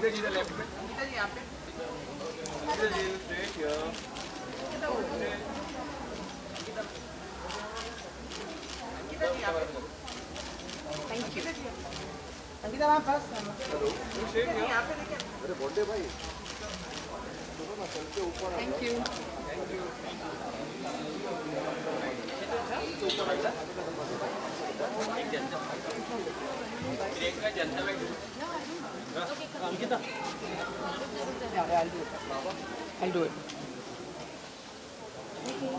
Thank you. Ankita ma'am first. Thank you. I'll do it.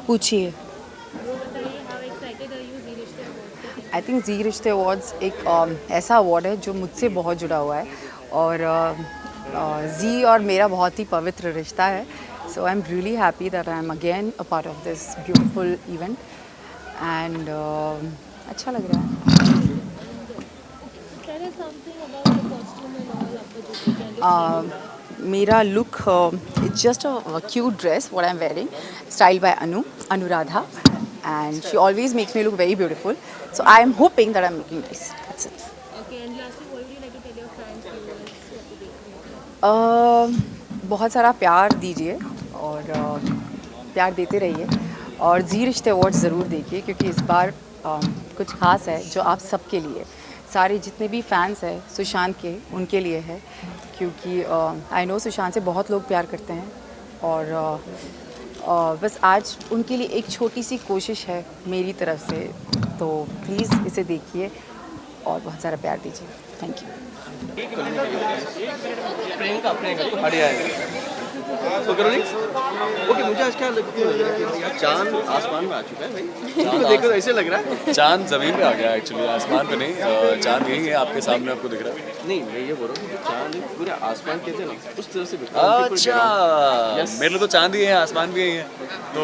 पूछिए। I think ji Rishtey awards एक ऐसा award है जो मुझसे बहुत जुड़ा हुआ है और जी और मेरा बहुत ही पवित्र रिश्ता है। So I am really happy that I am again a part of this beautiful event and अच्छा लग रहा है। मेरा look it's just a cute dress what I am wearing style by Anuradha and she always makes me look very beautiful, so I am hoping that I'm looking nice. That's it. Okay, and lastly, what would you like to tell your fans, viewers who have to be here? बहुत सारा प्यार दीजिए और प्यार देते रहिए और जी रिश्ते अवार्ड ज़रूर देखिए क्योंकि इस बार कुछ खास है जो आप सबके लिए, सारे जितने भी फैंस हैं सुशांत के, उनके लिए है क्योंकि आई नो सुशांत से बहुत लोग प्यार करते हैं और बस आज उनके लिए एक छोटी सी कोशिश है मेरी तरफ से, तो प्लीज़ इसे देखिए और बहुत सारा प्यार दीजिए। Thank you. ओके, मुझे आज क्या लग रहा है चांद आसमान में आ चुका है भाई। देखो ऐसे लग रहा है चांद जमीन पे आ गया एक्चुअली, आसमान पे नहीं। चांद यही है आपके सामने, आपको दिख रहा है। नहीं, मैं ये बोल रहा हूँ चांद पूरे आसमान कहते हैं ना, उस तरह से अच्छा, मेरे लिए तो चांद ही है, आसमान भी यही है तो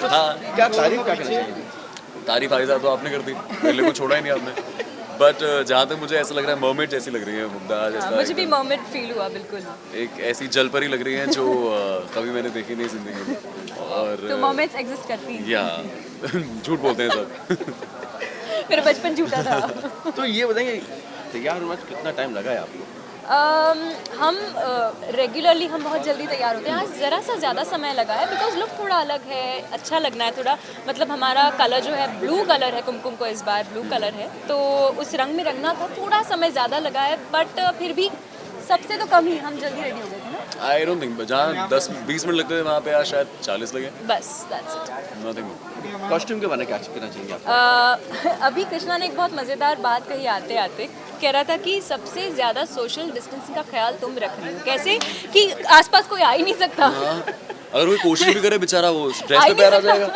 हाँ। क्या तारीफ क्या करना चाहिए? तारीफ आयजा तो आपने कर दी, मेरे लिए को छोड़ा ही नहीं आपने। बट जहाँ तक मुझे ऐसा लग रहा है मर्मेड जैसी लग रही है मुग्धा, जैसा मुझे भी मर्मेड फील हुआ बिल्कुल। एक ऐसी जल परी लग रही है जो कभी मैंने देखी नहीं जिंदगी में। और तो मर्मेड्स एग्जिस्ट करती हैं? या झूठ बोलते हैं सब। मेरा बचपन झूठा था। तो ये बताएंगे तैयार होने में कितना टाइम लगा है आपको? हम रेगुलरली हम बहुत जल्दी तैयार होते हैं। आज ज़रा सा ज़्यादा समय लगा है बिकॉज लुक थोड़ा अलग है, अच्छा लगना है थोड़ा। मतलब हमारा कलर जो है ब्लू कलर है, कुमकुम को इस बार ब्लू कलर है, तो उस रंग में रंगना था, थोड़ा समय ज़्यादा लगा है बट फिर भी सबसे तो कम ही हम जल्दी रेडी हो गए थे ना। आई डोंट थिंक जहाँ 10-20 मिनट लगते थे वहाँ पे आज शायद 40 लगे। बस दैट्स इट। नथिंग। कॉस्ट्यूम के बारे में क्या कहना चाहेंगे आप? अभी कृष्णा ने एक बहुत मज़ेदार बात कही आते आते, कह रहा था कि सबसे ज़्यादा सोशल डिस्टेंसिंग का ख्याल तुम रख रही हो। कैसे कि आसपास कोई आ ही नहीं सकता। अगर कोई कोशिश भी करे बेचारा वो ड्रेस पे पैर आ जाएगा।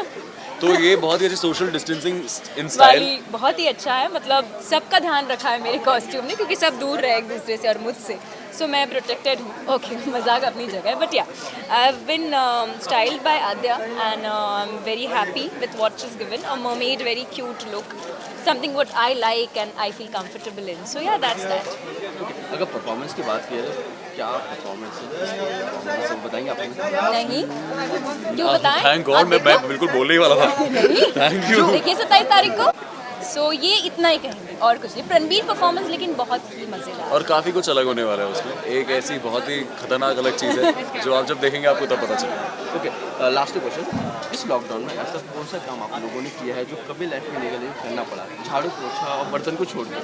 तो ये बहुत ही अच्छी सोशल डिस्टेंसिंग इन स्टाइल बहुत ही अच्छा है। मतलब सबका ध्यान रखा है मेरे कॉस्ट्यूम ने क्योंकि सब दूर रहे एक दूसरे से और मुझसे, सो मैं प्रोटेक्टेड हूँ। ओके, मजाक अपनी जगह है but yeah I have been styled by Aadya and I am very happy with what she is given, a mermaid very cute look, something what I like and I feel comfortable in, so yeah that's that. अगर performance की बात की जाए क्या performance है बताएंगे आप? नहीं क्यों बताएं? थैंक गॉड, मैं बिल्कुल बोलने ही वाला था। Thank you. देखिए 27 तारीख को, सो ये इतना ही कहेंगे और कुछ नहीं। रणबीर परफॉर्मेंस लेकिन बहुत ही मजेदार और काफ़ी कुछ अलग होने वाला है उसमें। एक ऐसी बहुत ही खतरनाक अलग चीज़ है जो आप जब देखेंगे आपको तब पता चलेगा। ओके, लास्ट क्वेश्चन, इस लॉकडाउन में ऐसा कौन सा काम आप लोगों ने किया है जो कभी लाइफ में नहीं करना पड़ा? झाड़ू पोछा और बर्तन को छोड़ कर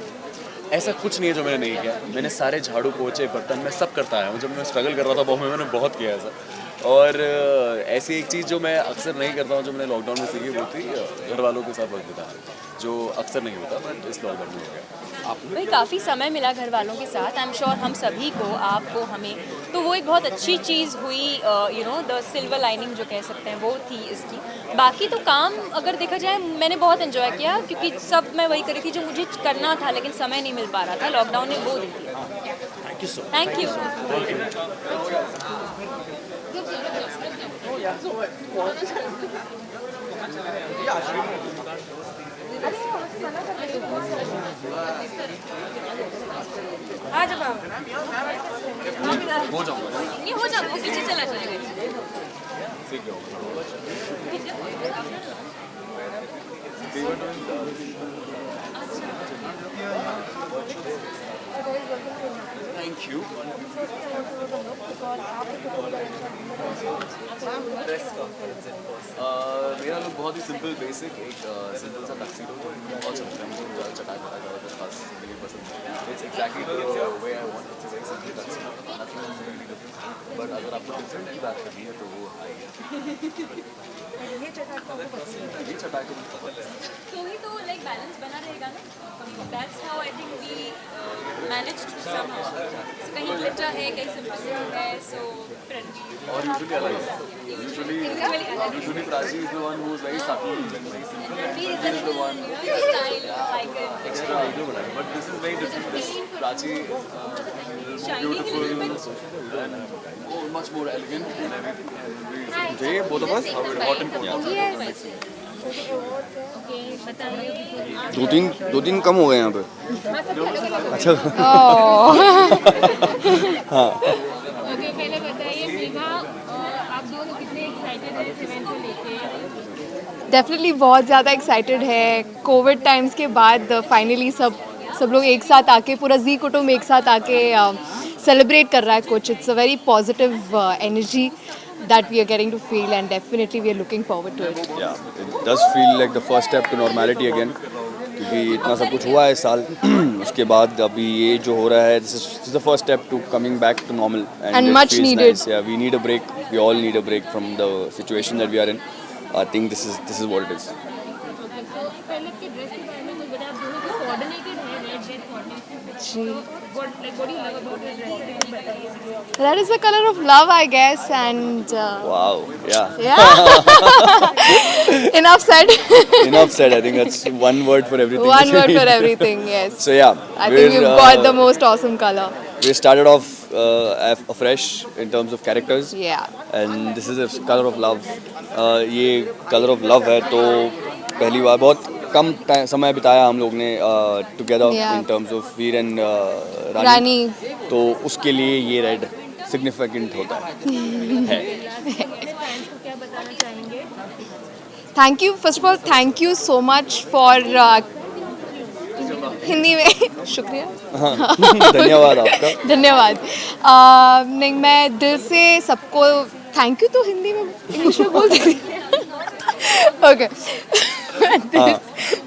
ऐसा कुछ नहीं है जो मैंने नहीं किया। मैंने सारे झाड़ू पोछे बर्तन मैं सब करता आया हूँ। जब मैं स्ट्रगल कर रहा था बॉम्बे में, मैंने बहुत किया ऐसा। और ऐसी एक चीज़ जो मैं अक्सर नहीं करता हूँ, जो मैंने लॉकडाउन में सीखी, वो थी घर वालों के साथ वक्त बिताना, जो अक्सर नहीं होता बट इस लॉकडाउन में हो गया। भाई काफ़ी समय मिला घर वालों के साथ, आई एम श्योर हम सभी को, आपको, हमें, तो वो एक बहुत अच्छी चीज़ हुई। You know the silver lining जो कह सकते हैं वो थी इसकी। बाकी तो काम अगर देखा जाए मैंने बहुत एंजॉय किया क्योंकि सब मैं वही करी थी जो मुझे करना था लेकिन समय नहीं मिल पा रहा था। लॉकडाउन ने वो दी थी। Thank you so much. Thank you. आ जाओ हो जाऊँगा, नहीं हो जाओ, वो पीछे चला जाएगा। सीख जाऊँगा। थैंक क्यों? मेरा लुक बहुत ही सिंपल बेसिक, एक सिंपल सा टक्सीडो बहुत चलता है मुझे, चटा चटा ज़्यादा कुछ खास नहीं पसंद है। It's exactly the way I want, it's very simple tuxedo, nothing really different. But अगर आपको डिफरेंट की बात करनी है तो वो आई है ये चटा के मुझे पसंद है। तो ही तो लाइक बैलेंस बना रहेगा ना, that's how I think we managed somehow. कहीं ग्लिटर है, कहीं सिंपल है, सो फ्रेंडली। और usually Prachi is the one who is very subtle and very simple, and He is Prachi is the one style icon. extra idol बनाया. But this is very different. This Prachi is beautiful and much more elegant and everything. And they both of us are hot and cold. दो तीन कम हो गए यहाँ पे। अच्छा हाँ okay, पहले बताइए विभा, आप दोनों कितने एक्साइटेड हैं इस इवेंट को लेके? डेफिनेटली बहुत ज़्यादा एक्साइटेड है। कोविड टाइम्स के बाद फाइनली सब लोग एक साथ आके, पूरा जी कुटुंब एक साथ आके सेलिब्रेट कर रहा है कुछ। It's a very positive energy that we are getting to feel, and definitely we are looking forward to it. yeah, it does feel like the first step to normality again, क्योंकि इतना सब कुछ हुआ है इस साल उसके बाद अभी ये जो हो रहा है, this is the first step to coming back to normal, And it much feels needed. nice. Yeah, we need a break, we all need a break from the situation that we are in. I think this is what it is. तो पहले आपके dress के बारे में कुछ बताया, आप दोनों को कोऑर्डिनेटेड है, रेड रेड कोऑर्डिनेटेड। जी। What do you love about your dress? बताइए। That is the color of love, I guess, and Wow, yeah. yeah. Enough said. Enough said. I think that's one word for everything. One word for everything, yes. So yeah, I think you've got the most awesome color. we started off afresh in terms of characters. Yeah. And this is a color of love. ये color of love है, तो पहली बार बहुत कम समय बिताया हम लोग ने together Yeah. in terms of Veer and रानी। तो उसके लिए ये रेड सिग्निफिकेंट होता है। फैंस को क्या बताना चाहेंगे? Thank you, first of all thank you so much for Hindi में शुक्रिया। धन्यवाद आपका। धन्यवाद। नहीं, मैं दिल से सबको थैंक यू तो हिंदी में, इंग्लिश में बोल देती ओके।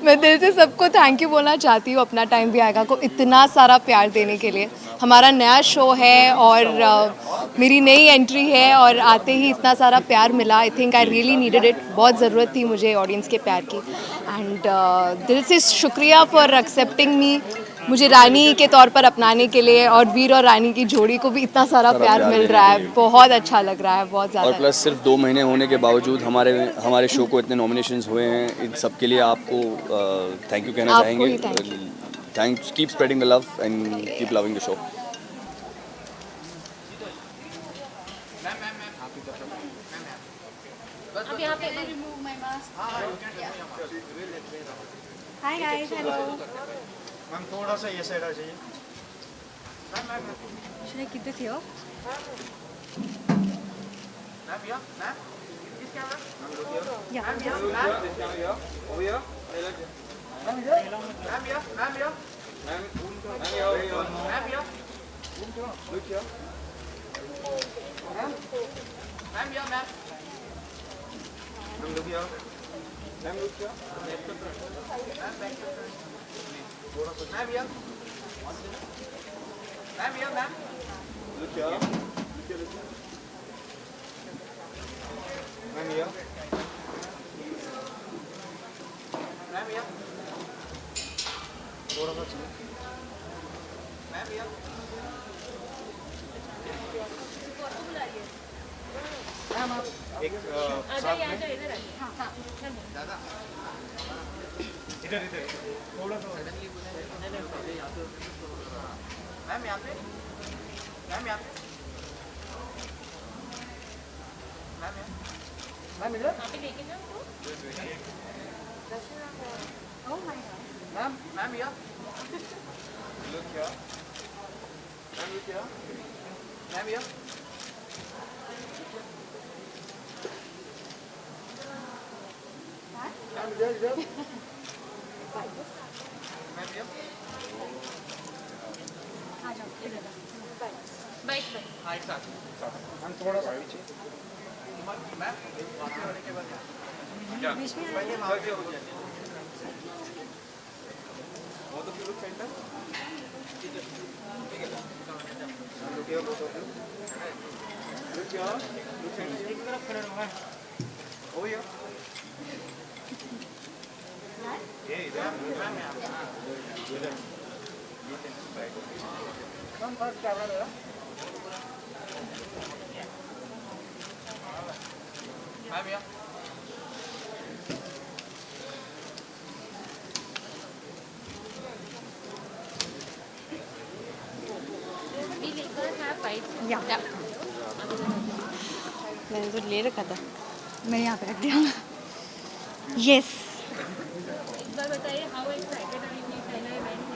मैं दिल से सबको थैंक यू बोलना चाहती हूँ, अपना टाइम भी आएगा को इतना सारा प्यार देने के लिए। हमारा नया शो है और मेरी नई एंट्री है, और आते ही इतना सारा प्यार मिला। I think I really needed it. बहुत ज़रूरत थी मुझे ऑडियंस के प्यार की, एंड दिल से शुक्रिया फॉर एक्सेप्टिंग मी, मुझे रानी के तौर पर अपनाने के लिए, और वीर और रानी की जोड़ी को भी इतना सारा प्यार मिल रहा है। बहुत अच्छा लग रहा है, बहुत और ज़्यादा। प्लस सिर्फ 2 महीने होने के बावजूद हमारे शो को इतने नॉमिनेशंस हुए हैं, इन सब के लिए आपको थैंक यू कहना आपको चाहेंगे। ही thank you. Thanks, keep spreading the love and keep loving the show. अब यहाँ पे Hi guys, hello. मैम थोड़ा सा ये साइड आ जाइए। Should I keep this here? Ma'am या मैम किस कैमरा? Yeah. मैम या ओ या मैम या मैम या मैम या मैम या मैम या लुक या मैम या मैम लुक या मैम लुक या मैम या मैम लुक या मैम या मैम या थोड़ा सा चलिए मैम या मैम आप एक साथ में दादा इधर इधर थोड़ा सा मैम यहाँ पे मैम यहाँ पे मैम इधर मैम मैम या लुक या मैम लुक या मैम या मैम इधर इधर मैम या आ जाओ इधर। मैम थोड़ा सा पीछे क्या या मैंने तो ले रखा था। मैंने यहाँ पे रख दिया यस एक बार बताइए हाउ एक्साइटेड आर यू पहला इवेंट है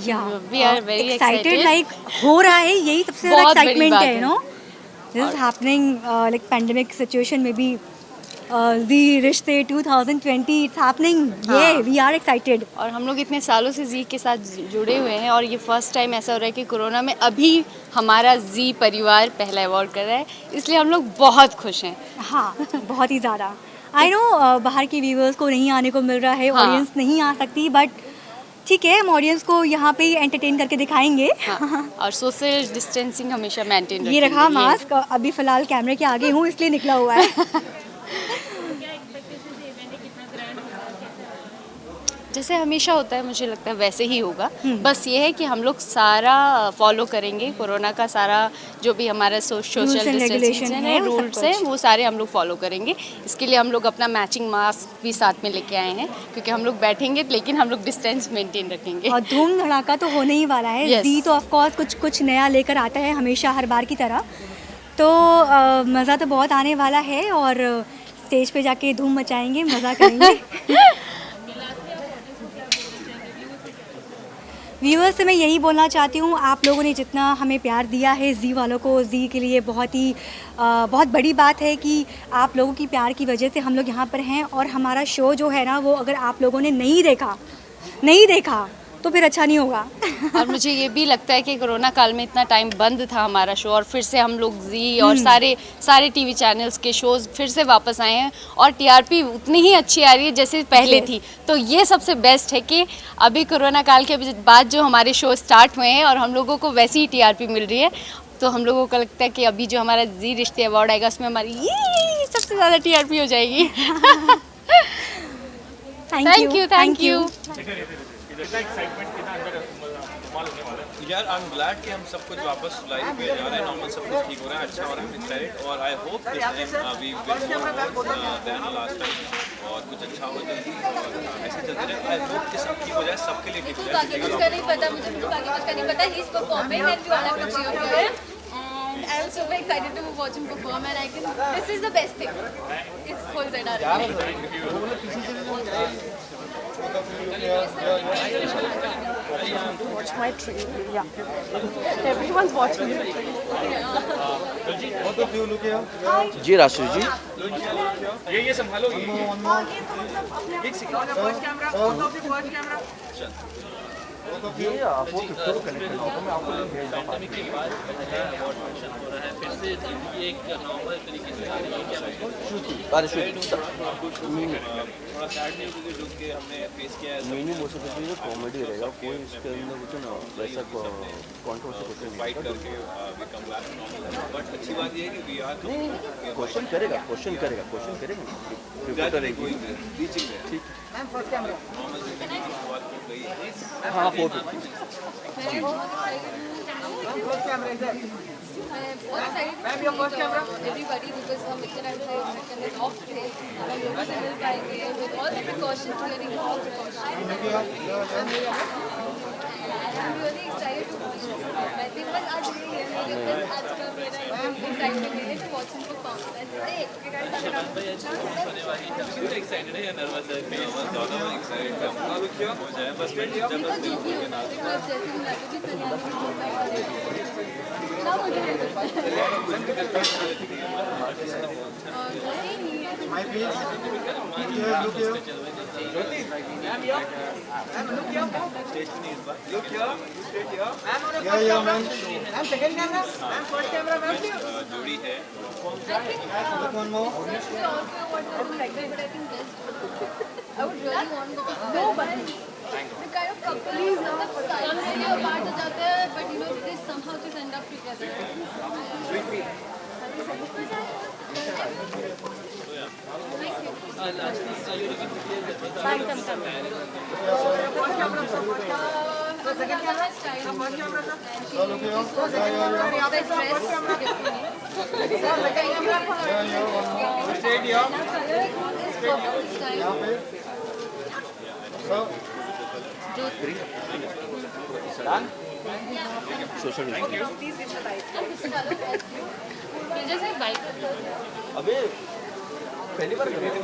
या We are very excited excited. Like हो रहा है, यही सबसे ज़्यादा बहुत बड़ी एक्साइटमेंट बात है, है। No this is happening like pandemic situation में भी जी रिश्ते 2020 इट्स हैपनिंग, ये वी आर एक्साइटेड। और हम लोग इतने सालों से जी के साथ जुड़े हुए हैं और ये फर्स्ट टाइम ऐसा हो रहा है कि कोरोना में अभी हमारा जी परिवार पहला अवार्ड कर रहा है, इसलिए हम लोग बहुत खुश हैं। हाँ बहुत ही ज़्यादा। आई नो बाहर के व्यूअर्स को नहीं आने को मिल रहा है, हाँ। ऑडियंस नहीं आ सकती, बट ठीक है हम ऑडियंस को यहाँ पे ही एंटरटेन करके दिखाएंगे। हाँ, और सोशल डिस्टेंसिंग हमेशा मेंटेन ये रखा मास्क, अभी फ़िलहाल कैमरे के आगे हूँ इसलिए निकला हुआ है। क्या एक्सपेक्टेशन से इवेंट है, कितना ग्रैंड होगा, कैसा होगा? जैसे हमेशा होता है मुझे लगता है वैसे ही होगा। बस ये है कि हम लोग सारा फॉलो करेंगे, कोरोना का सारा जो भी हमारा social Rules and regulation distancing है, है, वो सब रूल्स है, कुछ। वो सारे हम लोग फॉलो करेंगे। इसके लिए हम लोग अपना मैचिंग मास्क भी साथ में लेके आए हैं, क्योंकि हम लोग बैठेंगे लेकिन हम लोग डिस्टेंस मेंटेन रखेंगे। और धूम धड़ाका तो होने ही वाला है। Yes. जी तो ऑफ कोर्स कुछ कुछ नया लेकर आता है हमेशा, हर बार की तरह। तो मज़ा तो बहुत आने वाला है और स्टेज पे जाके धूम मचाएंगे, मज़ा करेंगे। व्यूअर्स से मैं यही बोलना चाहती हूँ, आप लोगों ने जितना हमें प्यार दिया है जी वालों को, जी के लिए बहुत बड़ी बात है कि आप लोगों की प्यार की वजह से हम लोग यहाँ पर हैं। और हमारा शो जो है ना, वो अगर आप लोगों ने नहीं देखा तो फिर अच्छा नहीं होगा। और मुझे ये भी लगता है कि कोरोना काल में इतना टाइम बंद था हमारा शो, और फिर से हम लोग जी और सारे टीवी चैनल्स के शोज फिर से वापस आए हैं और टीआरपी उतनी ही अच्छी आ रही है जैसे पहले थी। तो ये सबसे बेस्ट है कि अभी कोरोना काल के बाद जो हमारे शो स्टार्ट हुए हैं और हम लोगों को वैसी ही टीआरपी मिल रही है, तो हम लोगों को लगता है कि अभी जो हमारा जी रिश्ते अवार्ड आएगा उसमें हमारी ये सबसे ज़्यादा टीआरपी हो जाएगी। Thank you. यार आई एम ग्लैड कि हम सब कुछ वापस लाइफ पे जा रहे हैं, नॉर्मल सब कुछ ठीक हो रहा है, अच्छा हो रहा है, एक्साइटेड। और I hope this time we will more than last time और कुछ अच्छा हो जल्दी और ऐसे चलते रहे। आई होप कि सब ठीक हो जाए, सबके लिए ठीक हो जाए। बाकी कुछ का नहीं पता, मुझे कुछ बाकी कुछ का नहीं पता। He is performing and we all have to cheer for him. And I am so excited to watch him perform, and I can. This is the best thing. It's whole side. Watch my trailer. Yeah. Everyone's watching the trailer. जी राष्ट्र जी ये संभालो ये आपको picture को connect करना होगा, मैं आपको लिंक भेज दूँगा। थोड़ा सैड नहीं क्योंकि जो कि हमने फेस किया है मीनू मोशन तो जो कॉमेडी रहेगा, कोई इसके अंदर कुछ ना वैसा कॉन्ट्रोवर्सी कुछ नहीं फाइट करके we come back normal. But अच्छी बात ये है कि वी आर क्वेश्चन करेगा रीचिंग है। ठीक नॉर्मल जिंदगी की शुरुआत हो गई है। हाँ 450। Everybody, because हम इतने टाइम से ऑफ थे, हम लोगों से मिल पाएंगे with all the precautions, wearing all precautions. I'm really excited to watch him perform. I think बस आज यही है, आज का मेरा excitement है to watch him perform. That's it. Excited है या नर्वस है? दोनों एक्साइटेड है। अभी क्या हो जाए बस मैं जब तो जीती हूँ, because जैसे मैं भी तैयार हूँ, क्या मुझे टेस्ट नहीं इस बार जोड़ी है अबे पहली बार कर रहे थे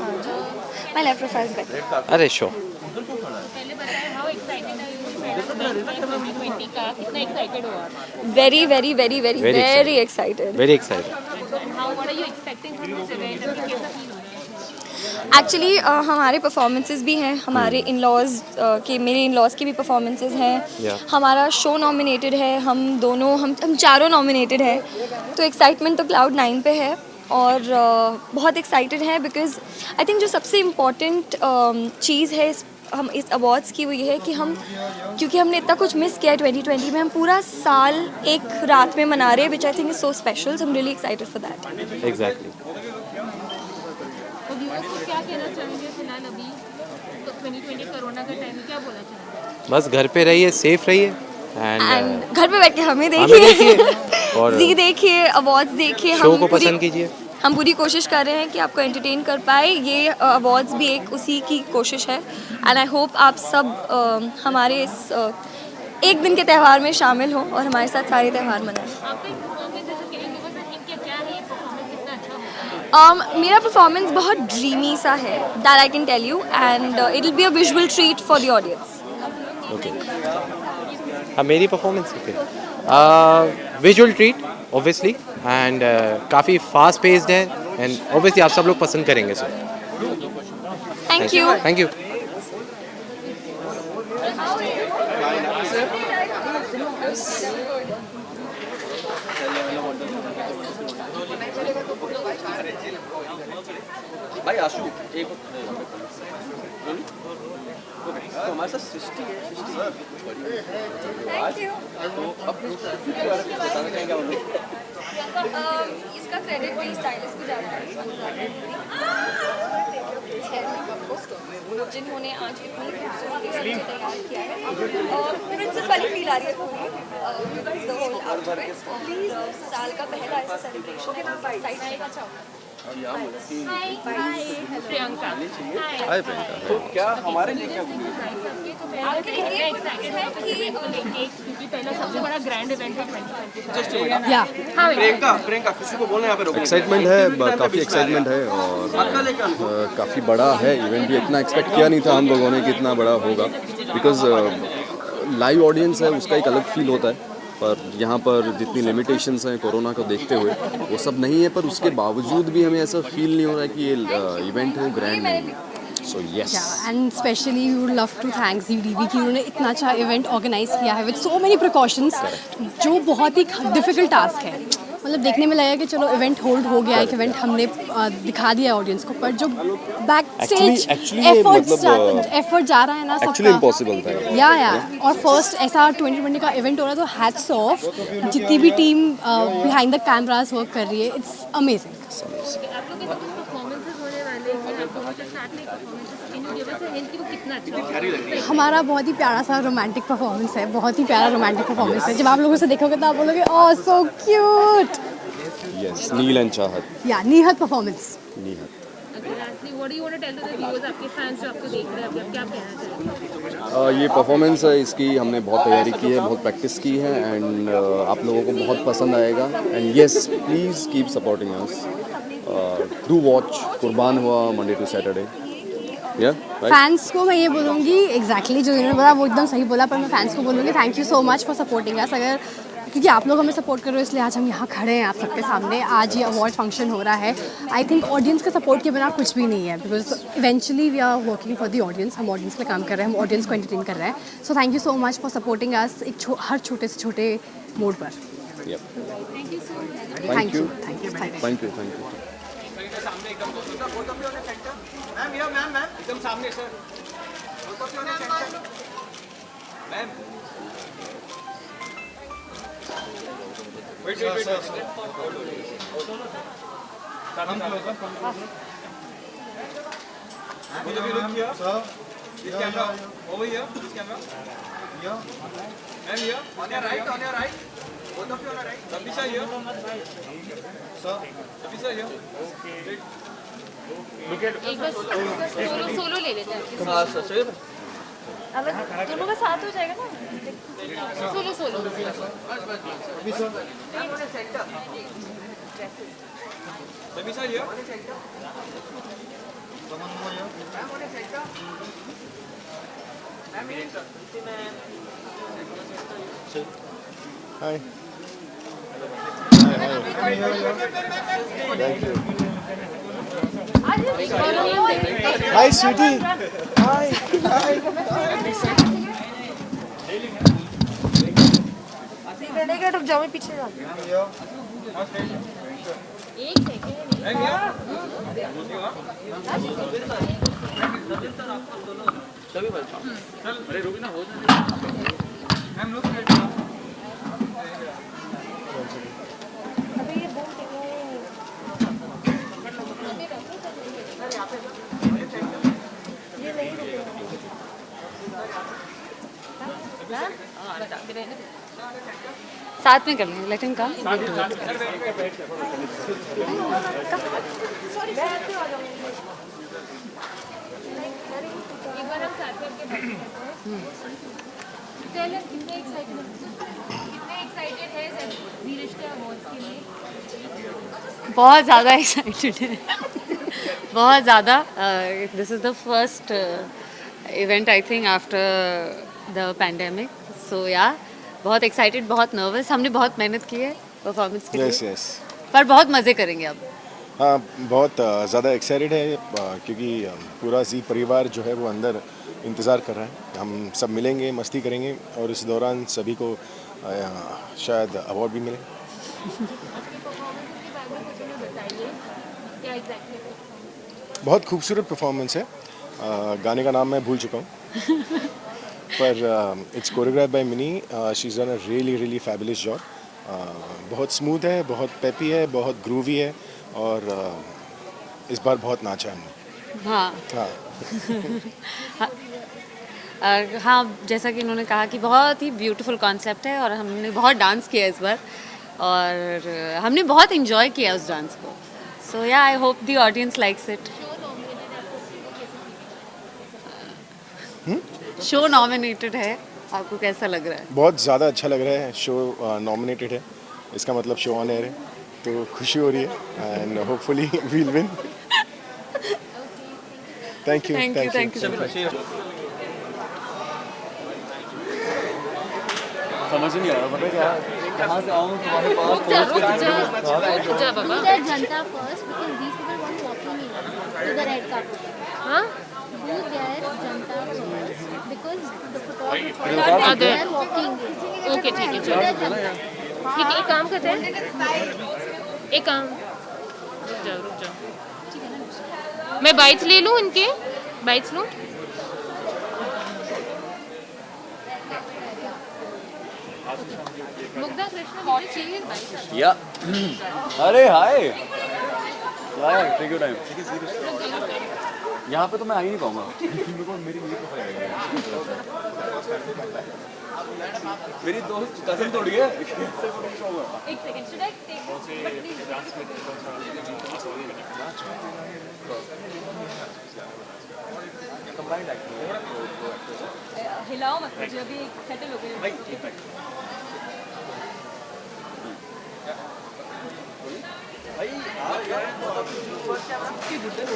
My left profile is better. अरे शो पहले बताएं हाउ एक्साइटेड आर यू 2020 का कितना एक्साइटेड हो आप very very very very Very very excited very excited and how what are you expecting from this event कैसा फील हो रहा है एक्चुअली हमारे परफॉर्मेंसेस भी हैं हमारे इन लॉज के मेरे इन लॉज की भी परफॉर्मेंसेस हैं Yeah. हमारा शो नॉमिनेटेड है हम चारों नॉमिनेटेड है तो एक्साइटमेंट तो क्लाउड 9 पे है और बहुत एक्साइटेड है बिकॉज आई थिंक जो सबसे इम्पॉर्टेंट चीज़ है हम इस अवार्ड्स की वो ये है कि हम क्योंकि हमने इतना कुछ मिस किया है 2020 में हम पूरा साल एक रात में मना रहे हैं which I think is so special so I am really excited for that exactly तो व्यूअर्स को क्या कहना चाहेंगे फिलहाल अभी तो 2020 कोरोना का टाइम है क्या बोलना चाहेंगे बस घर पे रहिए सेफ रहिए एंड एंड घर पे बैठ के हमें देखिए और जी देखिए अवार्ड्स देखिए शो हम को पूरी- पसंद कीजिए हम पूरी कोशिश कर रहे हैं कि आपको एंटरटेन कर पाए ये अवार्ड्स भी एक उसी की कोशिश है एंड आई होप आप सब हमारे इस एक दिन के त्यौहार में शामिल हो और हमारे साथ सारे त्यौहार मनाएं आपका परफॉर्मेंस जैसे कि व्यूअर्स ने थिंक किया क्या है ये परफॉर्मेंस कितना अच्छा होगा मेरा परफॉर्मेंस बहुत ड्रीमी सा है that I can tell you and it will be a visual treat for the audience okay हाँ मेरी performance visual treat obviously and काफ़ी फास्ट पेस्ड है एंड ऑब्वियसली आप सब लोग पसंद करेंगे sir thank you thank you भाई आशु एक तो हमारे साथ सृष्टि है थैंक यू तो अब बताना चाहेंगे आप लोग इसका क्रेडिट भी स्टाइलिस्ट को जाता है जिन्होंने आज इतनी खूबसूरती से मुझे तैयार किया है और प्रिंसेस वाली फील आ रही है पूरी प्लीज साल का पहला ऐसा सेलिब्रेशन प्रियंका हाय प्रियंका तो क्या हमारे लिए क्या आपके लिए एक्साइटेड है क्योंकि पहला सबसे बड़ा ग्रैंड इवेंट है 2020 प्रियंका किसी को बोलना यहाँ पे रोकने एक्साइटमेंट है, काफ़ी एक्साइटमेंट है और काफ़ी बड़ा है इवेंट भी इतना एक्सपेक्ट किया नहीं था हम लोगों ने कि इतना बड़ा होगा बिकॉज लाइव ऑडियंस है उसका एक अलग फील होता है पर यहाँ पर जितनी लिमिटेशंस हैं कोरोना को देखते हुए वो सब नहीं है पर उसके बावजूद भी हमें ऐसा फील नहीं हो रहा है कि ये इवेंट है ग्रैंड नहीं है so yes and specially we would love to thank ZDV कि उन्होंने इतना अच्छा इवेंट ऑर्गेनाइज किया है विद सो मेनी प्रिकॉशंस जो बहुत ही डिफिकल्ट टास्क है मतलब देखने में लगा कि चलो इवेंट होल्ड हो गया एक इवेंट हमने दिखा दिया ऑडियंस को पर जो बैक स्टेज एफर्ट जा रहा है ना एक्चुअली सबका इम्पॉसिबल था या और फर्स्ट ऐसा 2020 का इवेंट हो रहा है तो हैट्स ऑफ जितनी भी team behind the cameras work कर रही है इट्स अमेजिंग आप लोग के जो परफॉर्मेंसेस होने वाले हैं आप लोगों के साथ में performances can you give us a hint कि वो कितना अच्छा होगा हमारा बहुत ही प्यारा सा रोमांटिक परफॉर्मेंस है बहुत ही प्यारा रोमांटिक परफॉर्मेंस है जब आप लोगों से देखोगे तो आप बोलोगे oh so cute yes Neil and Chahat या Nihat performance Nihat lastly what do you want to tell to the viewers आपके फैंस जो आपको देख रहे हैं अभी आप क्या कहना चाहेंगे ये परफॉर्मेंस है इसकी हमने बहुत तैयारी की है बहुत प्रैक्टिस की है एंड आप लोगों को बहुत पसंद आएगा and yes please keep supporting us do watch कुर्बान हुआ मंडे टू सैटरडे फैंस को मैं ये बोलूँगी एग्जैक्टली जो इन्होंने बोला वो एकदम सही बोला पर मैं फैंस को बोलूँगी thank you so much for supporting अस अगर क्योंकि आप लोग हमें सपोर्ट कर रहे हो इसलिए आज हम यहाँ खड़े हैं आप सबके सामने। आज ये अवार्ड फंक्शन हो रहा है। आई थिंक ऑडियंस के सपोर्ट के बिना कुछ भी नहीं है, because eventually we are working for the audience. हम ऑडियंस पे काम कर रहे हैं, हम ऑडियंस को एंटरटेन कर रहे हैं। So thank you so much for supporting us हर छोटे से छोटे मोड पर। Thank you. एकदम सामने sir. Ma'am wait wait sir हम क्लोज मुझे भी रुक किया sir this camera over here this camera here ma'am here on your right both of you on your right Sabisha here sir Sabisha here look at एक बस solo ले लेते हैं हां सर सही है अब दोनों का साथ हो जाएगा ना solo Sabisha centre Sabisha here someone more here ma'am on center ma'am here Hi. Thank you. Hi, sweetie. Hi. रुक जाओ मैं पीछे जा एक सेकंड अरे रुक ना हो मैम लुक अबे ये बोल ये नहीं साथ में कर लेंगे, लेट हिम कम। एक बार हम साथ करके बैठे कितने एक्साइटेड है ज़ी रिश्ते अवार्ड्स के लिए? बहुत ज़्यादा एक्साइटेड है, बहुत ज़्यादा। This is the first event I think after the pandemic, so yeah बहुत एक्साइटेड, बहुत नर्वस। हमने बहुत मेहनत की है परफॉर्मेंस के लिए, पर बहुत मज़े करेंगे अब। हाँ, बहुत ज़्यादा एक्साइटेड है क्योंकि पूरा जी परिवार जो है वो अंदर इंतज़ार कर रहा है। हम सब मिलेंगे, मस्ती करेंगे और इस दौरान सभी को शायद अवार्ड भी मिले। बहुत खूबसूरत परफॉर्मेंस है। गाने का नाम मैं भूल चुका हूँ पर it's choreograph by Mini. She is done a really fabulous job. बहुत स्मूथ है, बहुत पेपी है, बहुत ग्रूवी है और इस बार बहुत नाचा हमने। हाँ हाँ, जैसा कि उन्होंने कहा कि बहुत ही ब्यूटीफुल कॉन्सेप्ट है और हमने बहुत डांस किया इस बार और हमने बहुत इन्जॉय किया उस डांस को। सो या I hope the audience likes it. Show nominated है, आपको कैसा लग रहा है? बहुत ज़्यादा अच्छा लग रहा है। शो नॉमिनेटेड है, इसका मतलब शो ऑन एयर है, तो खुशी हो रही है and hopefully we'll win. Thank you. समझ नहीं आ रहा, पता क्या कहाँ से आऊँ तुम्हारे पास जनता first because these people want walking in to the red carpet. हाँ? Who there Janata first because the photographers are there walking. Okay, ठीक है, चलो। ठीक है, एक काम करते हैं। एक काम। रुक जाओ। मैं बाइट्स ले लूँ इनके? बाइट्स लूँ? मुग्धा कृष्ण मुझे चाहिए बाइट्स। या अरे हाय यार, टेक योर टाइम। यहाँ पे तो मैं आ ही नहीं पाऊंगा मेरी मेरी दोस्त कज़न तोड़ गया। एक सेकंड, शुड आई टेक हिलाओ मत, मुझे अभी सेटल हो गई।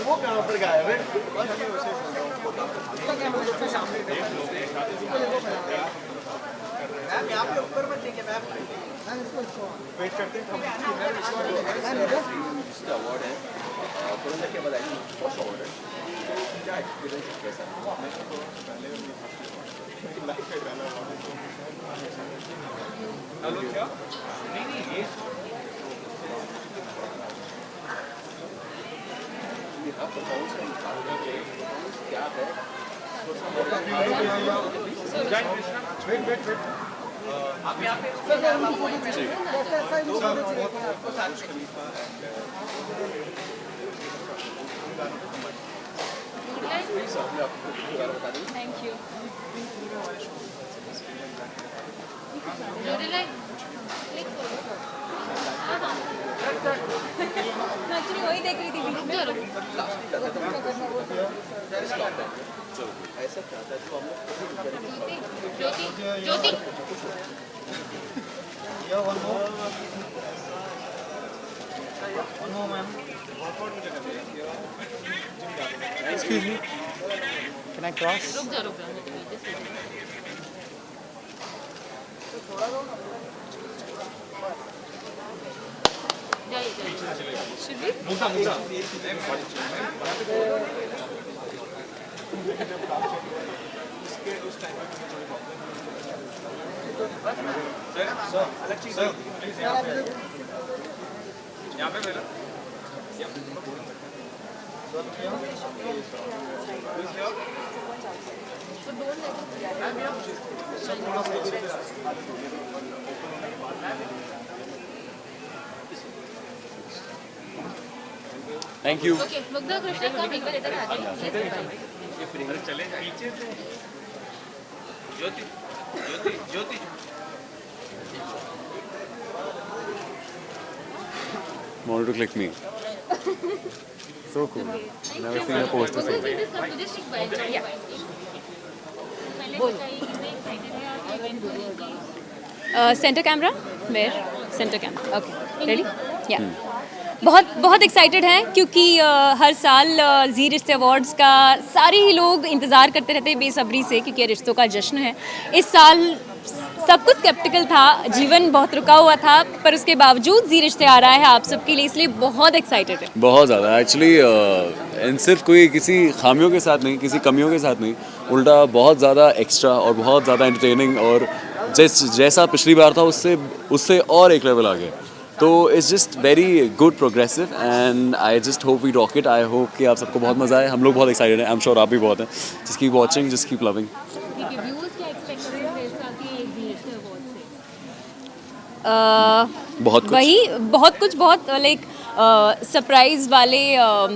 वो कहाँ पर गायब है? अवार्ड है कोरोना के बाद फर्स्ट अवार्ड है, क्या एक्सपीरियंस है कैसा? क्या है थैंक यू। एक्चुअली वही देख रही थी ऐसा क्या था जो हम ज्योति Excuse me. Can I cross? रुक जा यहाँ पे पहले thank you. Okay Mugdha Krishna का एक बार इधर आ जाइए। चले पीछे से ज्योति ज्योति ज्योति Want to click me? So cool. Never seen a poster so big. Centre camera mayor centre camera okay ready या बहुत एक्साइटेड हैं क्योंकि हर साल जी रिश्ते अवार्ड्स का सारे ही लोग इंतज़ार करते रहते हैं बेसब्री से क्योंकि रिश्तों का जश्न है। इस साल सब कुछ स्केप्टिकल था, जीवन बहुत रुका हुआ था, पर उसके बावजूद जी रिश्ते आ रहा है आप सबके लिए, इसलिए बहुत एक्साइटेड है। बहुत ज़्यादा एक्चुअली सिर्फ कोई किसी खामियों के साथ नहीं, किसी कमियों के साथ नहीं, उल्टा बहुत ज़्यादा एक्स्ट्रा और बहुत ज़्यादा एंटरटेनिंग और जैसा पिछली बार था उससे और एक लेवल आ गया। तो it's just very good progressive and I just hope we rock it. I hope कि आप सबको बहुत मज़ा आए, हम लोग बहुत एक्साइटेड हैं, आई एम श्योर आप भी बहुत हैं। Just keep watching, just keep loving. बहुत कुछ लाइक सरप्राइज वाले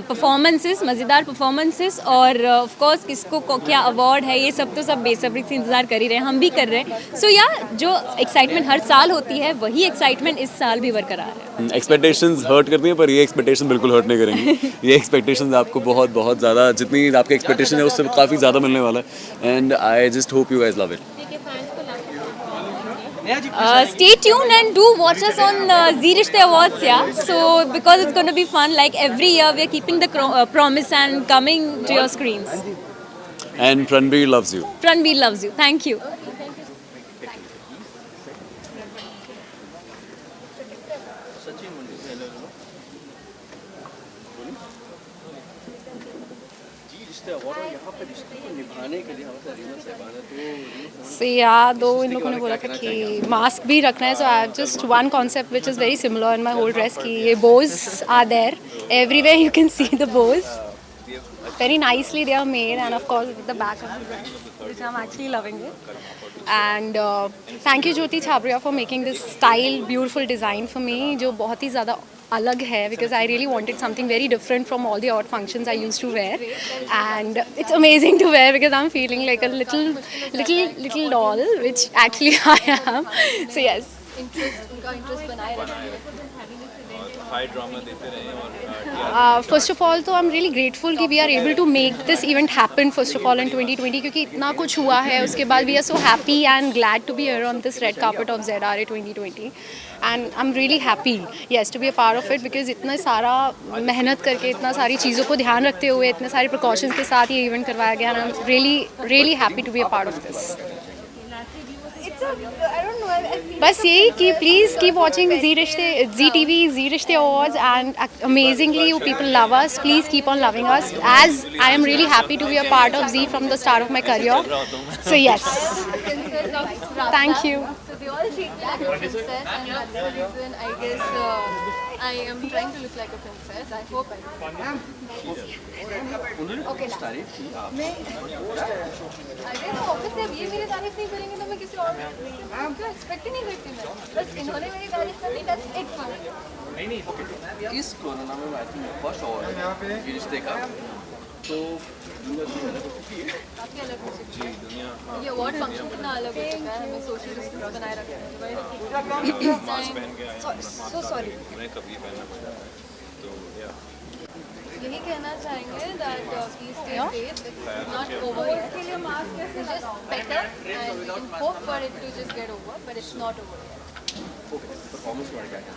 परफॉर्मेंसेस, मज़ेदार परफॉर्मेंसेस और ऑफ कोर्स किसको क्या अवार्ड है ये सब तो सब बेसब्री से इंतज़ार कर ही रहे हैं, हम भी कर रहे हैं। सो या जो एक्साइटमेंट हर साल होती है वही एक्साइटमेंट इस साल भी बरकरार है। एक्सपेक्टेशंस हर्ट करती हैं पर ये एक्सपेक्टेशन बिल्कुल हर्ट नहीं करेंगी। ये एक्सपेक्टेशंस आपको बहुत बहुत ज़्यादा, जितनी आपकी एक्सपेक्टेशन है उससे काफ़ी ज़्यादा मिलने वाला है and I just hope you guys love it. Stay tuned and do watch us on Zee Rishte Awards, yeah. So because it's going to be fun, like every year we are keeping the promise and coming to your screens. And Pranveer loves you. Pranveer loves you. Thank you. दो इन लोगों ने बोला था कि mask भी रखना है, so I have just one concept which is very similar in my whole dress कि ये bows are there everywhere, you can see the bows very nicely they are made and of course with the back of the dress which I'm actually loving it. And thank you Jyoti Chhabria for making this style beautiful design for me जो बहुत ही ज़्यादा अलग है, because I really wanted something very different from all the odd functions I used to wear, and it's amazing to wear because I'm feeling like a little doll, which actually I am. So yes. उनका interest बनाए रखें, high drama देते रहे और first of all तो I am really grateful कि we are able to make this event happen first of all in 2020 क्योंकि इतना कुछ हुआ है, उसके बाद we are so happy and glad to be here on this red carpet of ZRA 2020 and I am really happy yes to be a part of it because इतना सारा मेहनत करके इतना सारी चीज़ों को ध्यान रखते हुए इतने सारे प्रिकॉशंस के साथ ये इवेंट करवाया गया and I am really happy to be a part of this. It's a बस यही कि प्लीज़ कीप वॉचिंग जी रिश्ते, जी TV, Zee Rishtey awards and amazingly you people love us. Please keep on loving us as I am really happy to be a part of Zee from the start of my career. So yes, thank you. So they all treat me like a princess, and that's the reason I guess I am trying to look like a princess. I hope I do. उन्होंने तारीफ की मैं अरे office से अब ये मेरी तारीफ नहीं करेंगे तो मैं किसी और क्यों एक्सपेक्ट ही नहीं करती मैं. बस इन्होंने मेरी तारीफ कर दी, that's it for me. इस कोरोना में आई थिंक फर्स्ट अवार्ड ये रिश्ते का तो दुनिया की अलग हो चुकी है. काफ़ी अलग हो चुकी है ये अवार्ड फंक्शन कितना अलग हो चुका है. हमें सोशल डिस्टेंस बनाए रखते हैं. So sorry. मैं कभी पहनना पड़ा है तो या यही कहना चाहेंगे that please stay safe. It's not over yet. इसके लिए mask is just better and we can hope for it to just get over, but it's not over yet. Okay performance में क्या है.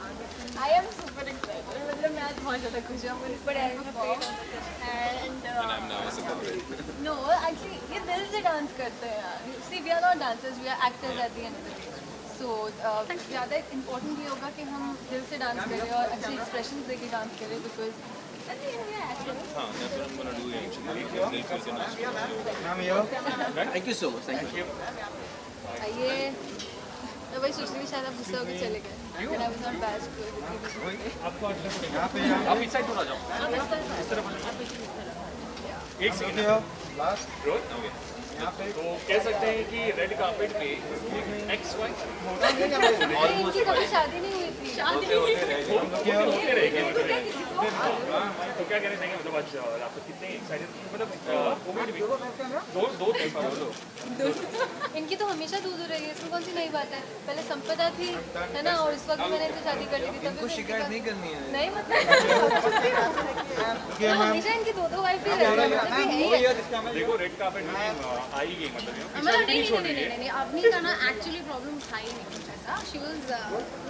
I am super excited. मतलब मैं आज बहुत ज़्यादा खुश हूँ. But I am and I'm nervous about it. no, actually ये दिल से डांस करते हैं यार. See, we are not dancers, we are actors at the end of the day. So ज़्यादा इम्पोर्टेंट ये होगा कि हम दिल से डांस करें और अच्छे एक्सप्रेशन दे के डांस करें because at the end we are actors. हाँ, that's what I'm gonna do actually. दिल फिर से नाच thank you so much. Thank you. आइए. मैं वही सोच रही थी शायद आप गुस्सा होकर चले गए. But I was not bad. आप इस साइड थोड़ा जाओ. एक सेकंड लास्ट रोल. ओके तो कह सकते हैं कि रेड कार्पेट पे एक्स वाई इनकी कभी शादी नहीं हुई थी. होते रहेंगे. तो क्या कहना चाहेंगे मतलब आज आप कितने एक्साइटेड मतलब कोविड भी दो इनकी तो हमेशा दूर रही है. इसमें कौन सी नई बात है. पहले संपदा थी है ना, और इस वक्त मैंने इनसे शादी कर ली थी. तभी शिकायत नहीं करनी है. नहीं मतलब हमेशा इनकी दो वाइफ ही रहती है. देखो रेड कार्पेट आई गई मतलब नहीं अब नहीं करना. एक्चुअली प्रॉब्लम था ही नहीं कुछ ऐसा. She was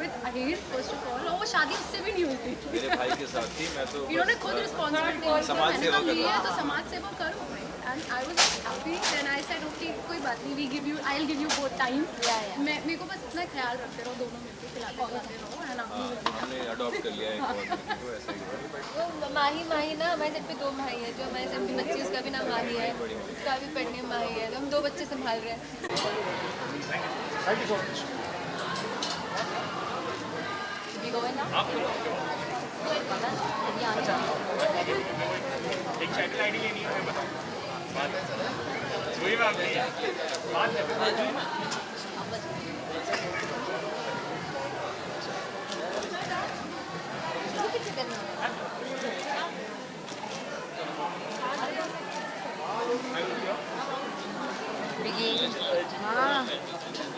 with Ahir first of all, और वो शादी उससे भी नहीं हुई थी. मेरे भाई के साथ थी. मैं तो इन्होंने खुद रिस्पॉन्सिबिलिटी समाज सेवा कर रहा तो समाज सेवा करो. And I was happy. Then I said okay कोई बात नहीं, we give you I will give you both time. मैं मेरे को बस इतना ख्याल रखते रहो, दोनों मिलकर खिलाते रहो है ना. हमने अडॉप्ट कर लिया है तो ऐसा ही है. वो माही ना हमारे घर पे दो भाई है. जो हमारे घर पे बच्चे उसका भी नाम माही है, उसका भी पढ़ने में माही है. तो हम दो बच्चे संभाल रहे हैं. Thank you so much. We go ना एक चैनल आईडी लेनी है बताओ. कोई बात नहीं है. बात हाँ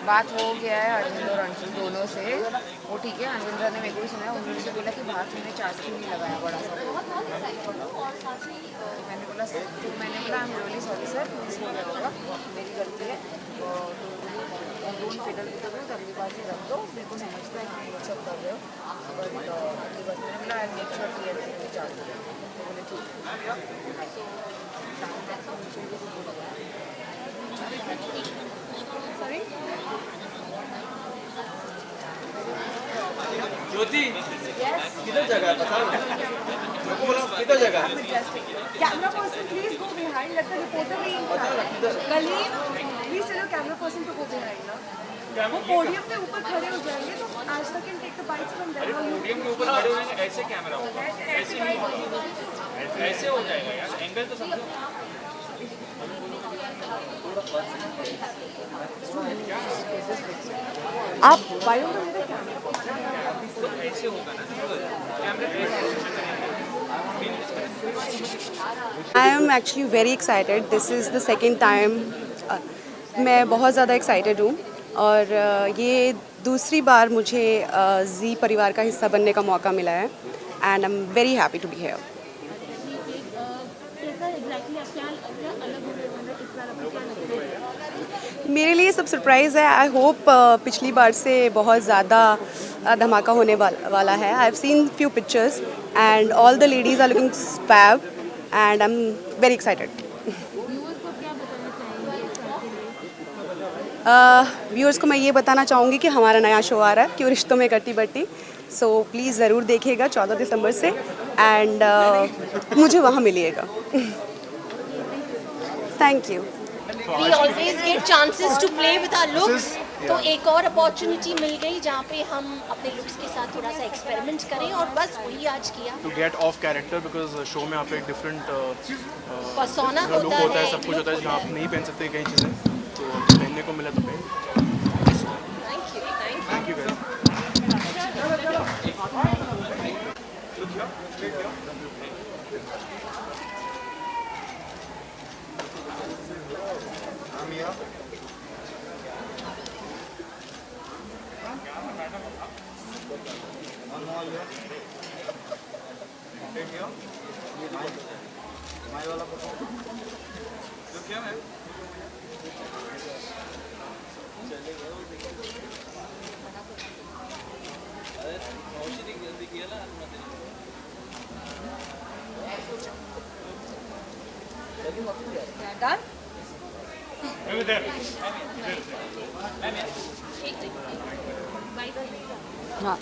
बात हो गया है अरविंद और अंशुल दोनों से. वो ठीक है. अरविंद्र ने मेरे को ही सुना. उन्होंने से बोला कि बाहर तुमने चार्ज क्यों नहीं लगाया बड़ा सा. मैंने बोला I am really sorry sir, miss हो गया होगा, मेरी गलती है. Don't fiddle with the rules. अगली बार से रख दो. मेरे को समझता है कि ये सब कर रहे हो, बट अगली बार मैंने बोला आई मेक श्योर कि एवरीथिंग चार्ज हो. बोले ठीक सॉरी. ज्योति किधर जगह है बताओ. किधर जगह है. Camera person please go behind. लगता है रिपोर्टर नहीं गली. Please tell camera person to go behind ना. वो पोडियम पे ऊपर खड़े हो जाएंगे तो Aaj Tak can take the bites from there. Podium के ऊपर खड़े हो जाएंगे. ऐसे कैमरा होगा. ऐसे हो जाएगा यार. एंगल तो समझो. आप बायो में ऐसे होगा ना. I am actually very excited. This is the second time. मैं बहुत ज़्यादा एक्साइटेड हूँ और ये दूसरी बार मुझे जी परिवार का हिस्सा बनने का मौका मिला है and I am very happy to be here. मेरे लिए सब सरप्राइज़ है. आई होप पिछली बार से बहुत ज़्यादा धमाका होने वाला है. I have seen few pictures and all the ladies are looking fab and I am very excited. Viewers को मैं ये बताना चाहूँगी कि हमारा नया शो आ रहा है क्यों रिश्तों में कट्टी बट्टी, सो प्लीज़ ज़रूर देखिएगा 14 दिसंबर से एंड मुझे वहाँ मिलिएगा। Thank you. We always get chances to play with our looks. तो एक और अपॉर्चुनिटी मिल गई जहाँ पे हम अपने लुक्स के साथ थोड़ा सा एक्सपेरिमेंट करें और बस वही आज किया। To get off character because show में आप एक डिफरेंट पर्सोना लुक होता होता है, है, सब कुछ होता है जहाँ आप नहीं पहन सकते कई चीज़ें, तो पहनने को मिला तो पहन। Thank you guys. Done? हाँ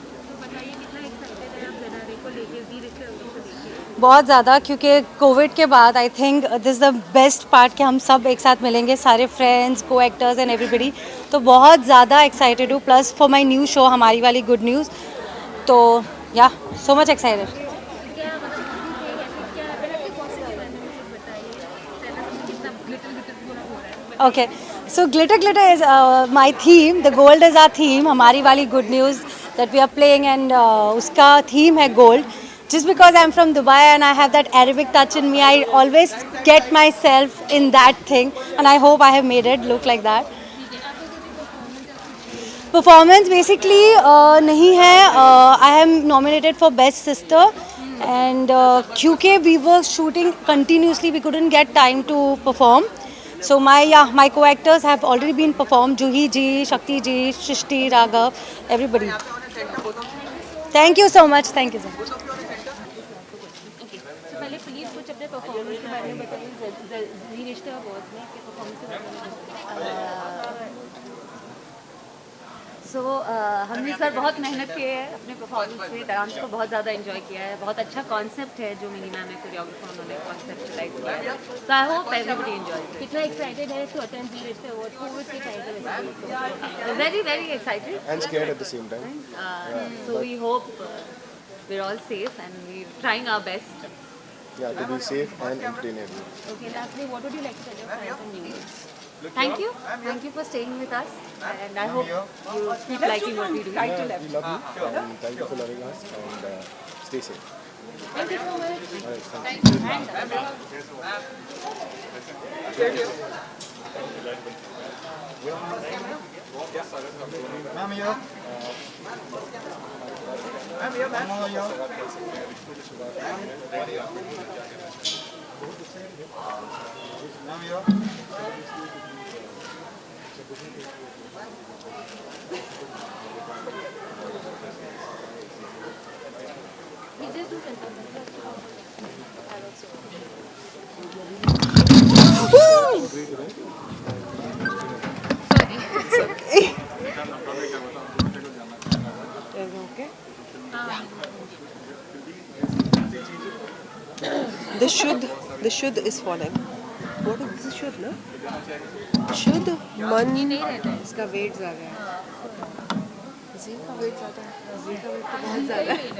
बहुत ज़्यादा, क्योंकि कोविड के बाद I think this is the best part कि हम सब एक साथ मिलेंगे, सारे फ्रेंड्स, को एक्टर्स एंड एवरीबडी। तो बहुत ज़्यादा एक्साइटेड हूँ, plus for my new show हमारी वाली गुड न्यूज़, तो या so much excited. Okay, so glitter is my theme. The gold is our theme. हमारी वाली good news that we are playing and उसका theme है gold. Just because I'm from Dubai and I have that Arabic touch in me, I always get myself in that thing, and I hope I have made it look like that. Performance basically नहीं है. I am nominated for Best Sister, and क्योंकि we were shooting continuously, we couldn't get time to perform. So my co-actors have already been performed. Juhi ji, Shakti ji, Shrishti, Raghav, everybody. Thank you so much. Thank you so much. Okay. So पहले please कुछ अपने performance के बारे में बताइए, ज़ी रिश्ते awards में के परफॉर्मेंस के बारे में। सो हमने सर बहुत मेहनत की है अपने परफॉर्मेंस में, डांस को बहुत ज़्यादा एंजॉय किया है, बहुत अच्छा कॉन्सेप्ट है जो मिनी मैम है कोरियोग्राफर उन्होंने कॉन्सेप्चुलाइज किया है, so I hope everybody enjoy. कितना एक्साइटेड है टू अटेंड ज़ी रिश्ते अवार्ड? कोविड के टाइम पे very very excited And scared at the same time. so we hope we're all safe and we're trying our best. Yeah, to be safe and entertain everyone. Okay, lastly, what would you like to tell your friends and viewers? Thank you for staying with us, and I hope you keep liking what we do. Yeah, we love you and thank you for loving us and stay safe. Thank you so much. All right, thank you. Ma'am here. Ma'am here, ma'am. Ma'am here. We just do The शुद्ध is falling. What is this शुद्ध ना? शुद्ध मन इसका wait ज़्यादा है। जी का wait ज़्यादा है। जी का वेट तो बहुत ज़्यादा है।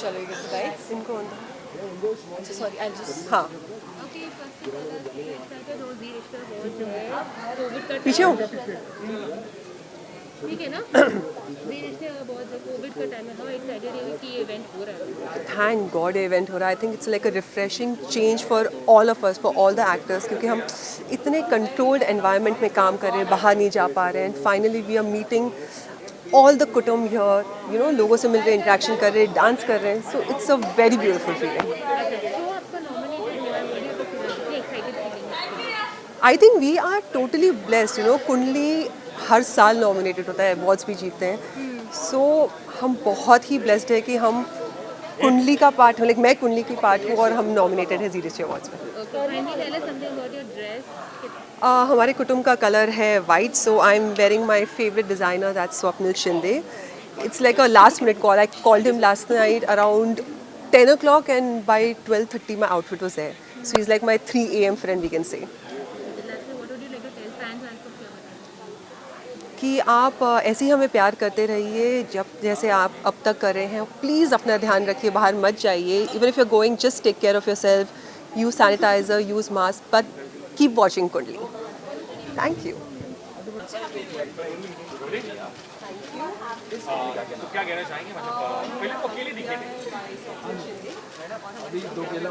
चलो ये गाइस इनको अंदर। सॉरी आई जस्ट हाँ। पीछे हो। ठीक है ना? ज़ी रिश्ते बहुत कोविड का टाइम है, हाउ एक्साइटेड है कि ये इवेंट हो रहा है? थैंक गॉड ये इवेंट हो रहा है। I think it's like a refreshing change for all of us, for all the actors, क्योंकि हम इतने कंट्रोल्ड एनवायरनमेंट में काम कर रहे हैं, बाहर नहीं जा पा रहे हैं, and finally we are meeting all the कुटुंब हियर, यू नो, लोगों से मिल रहे, इंटरेक्शन कर रहे हैं, डांस कर रहे हैं, so it's a very beautiful feeling. I think we are totally blessed, you know, कुंडली हर साल नॉमिनेटेड होता है, अवार्ड्स भी जीतते हैं, सो हम बहुत ही ब्लेस्ड है कि हम कुंडली का पार्ट हूँ, लाइक मैं कुंडली की पार्ट हूँ और हम नॉमिनेटेड है ज़ी रिश्ते अवार्ड्स में। हमारे कुटुंब का कलर है white, so I am wearing my favourite designer that's Swapnil Shinde. It's like a last minute call. I called him last night around 10 o'clock and by 12:30 my outfit was there. So he's like my 3 a.m. friend, we can say. कि आप ऐसे ही हमें प्यार करते रहिए जैसे आप अब तक कर रहे हैं. प्लीज़ अपना ध्यान रखिए, बाहर मत जाइए. Even if you are going, just take care of yourself. Use sanitizer, use mask, but keep watching Kundali. Thank you. तो क्या कहना चाहेंगे, मतलब पहले तो अकेले दिखे थे, अभी 2 केला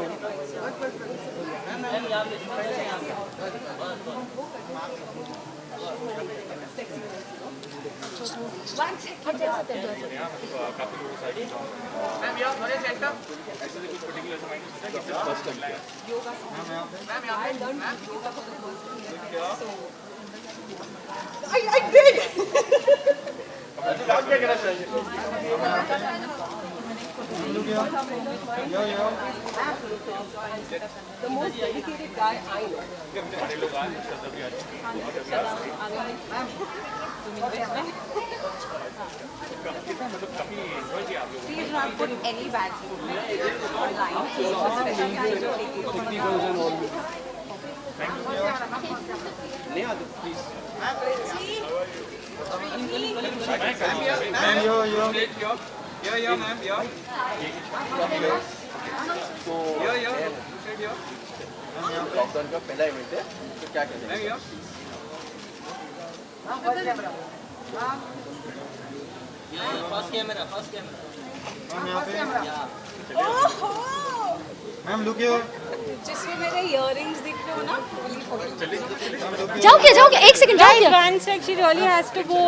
I did. क्या कहना चाहिए? The most dedicated guy I know. Please not put any bad things online. Lockdown का पहला इवेंट है, तो क्या कहते हैं? First camera ma'am look here. जिसमें मेरे इयररिंग्स दिख रहे हो ना, जाओगे जाओगे, एक सेकंड जाओगे. One sec, she really has to go.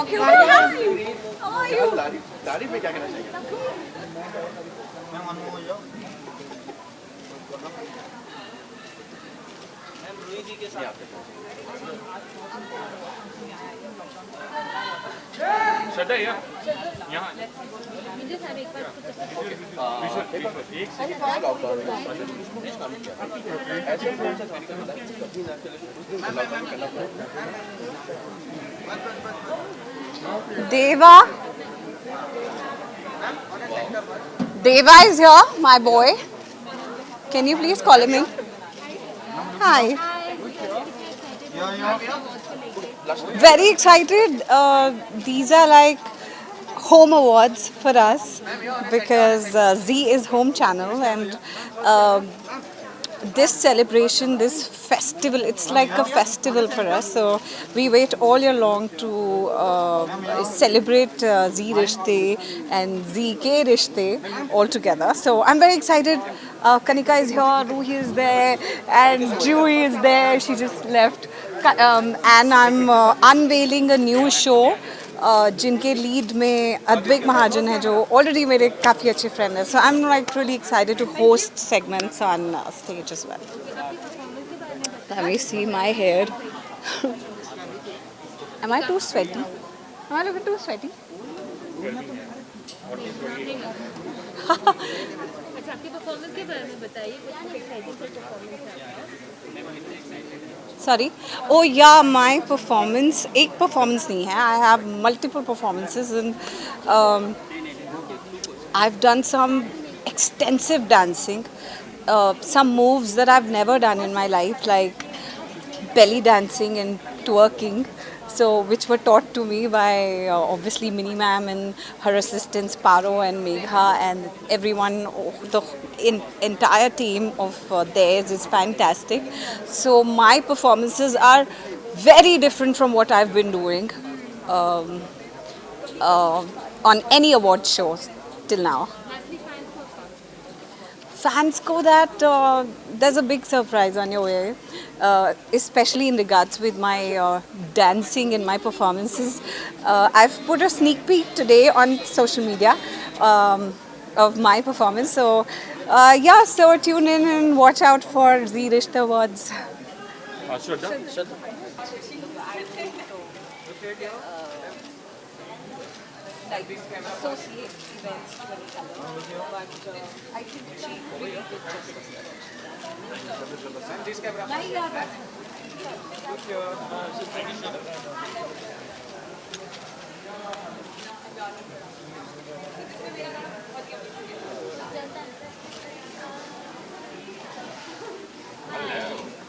Okay, how are you? दाढ़ी पे क्या कहना चाहिए? मैम अनु हो जाओ. मैम रूही जी के साथ श्रद्धा यहाँ Deva is here, my boy. Can you please call him in? Hi. Very excited. These are like home awards for us because Z is home channel, and this celebration, this festival, it's like a festival for us. So we wait all year long to celebrate Z Rishte and ZK Rishte all together. So I'm very excited. Kanika is here, Ruhi is there, and Juhi is there. She just left. And I'm unveiling a new show. जिनके lead में अद्वैक महाजन है, जो already मेरे काफ़ी अच्छे friend है. So I am like really excited to host segments on stage as well. Let me see my hair. Am I too sweaty? Am I looking too sweaty? अच्छा, आपकी परफॉर्मेंस के बारे में बताइए, कुछ एक्साइटिंग परफॉर्मेंस है. Sorry. Oh yeah, my performance. एक performance नहीं है. I have multiple performances, and I've done some extensive dancing. Some moves that I've never done in my life, like belly dancing and twerking. So, which were taught to me by obviously Mini Ma'am and her assistants Paro and Megha and everyone. The entire team of theirs is fantastic. So my performances are very different from what I've been doing on any award shows till now. Fans go that there's a big surprise on your way, especially in regards with my dancing and my performances. I've put a sneak peek today on social media of my performance. So yeah, so tune in and watch out for Z Rishta Awards. Like associate events to any color, but I think she really did justice.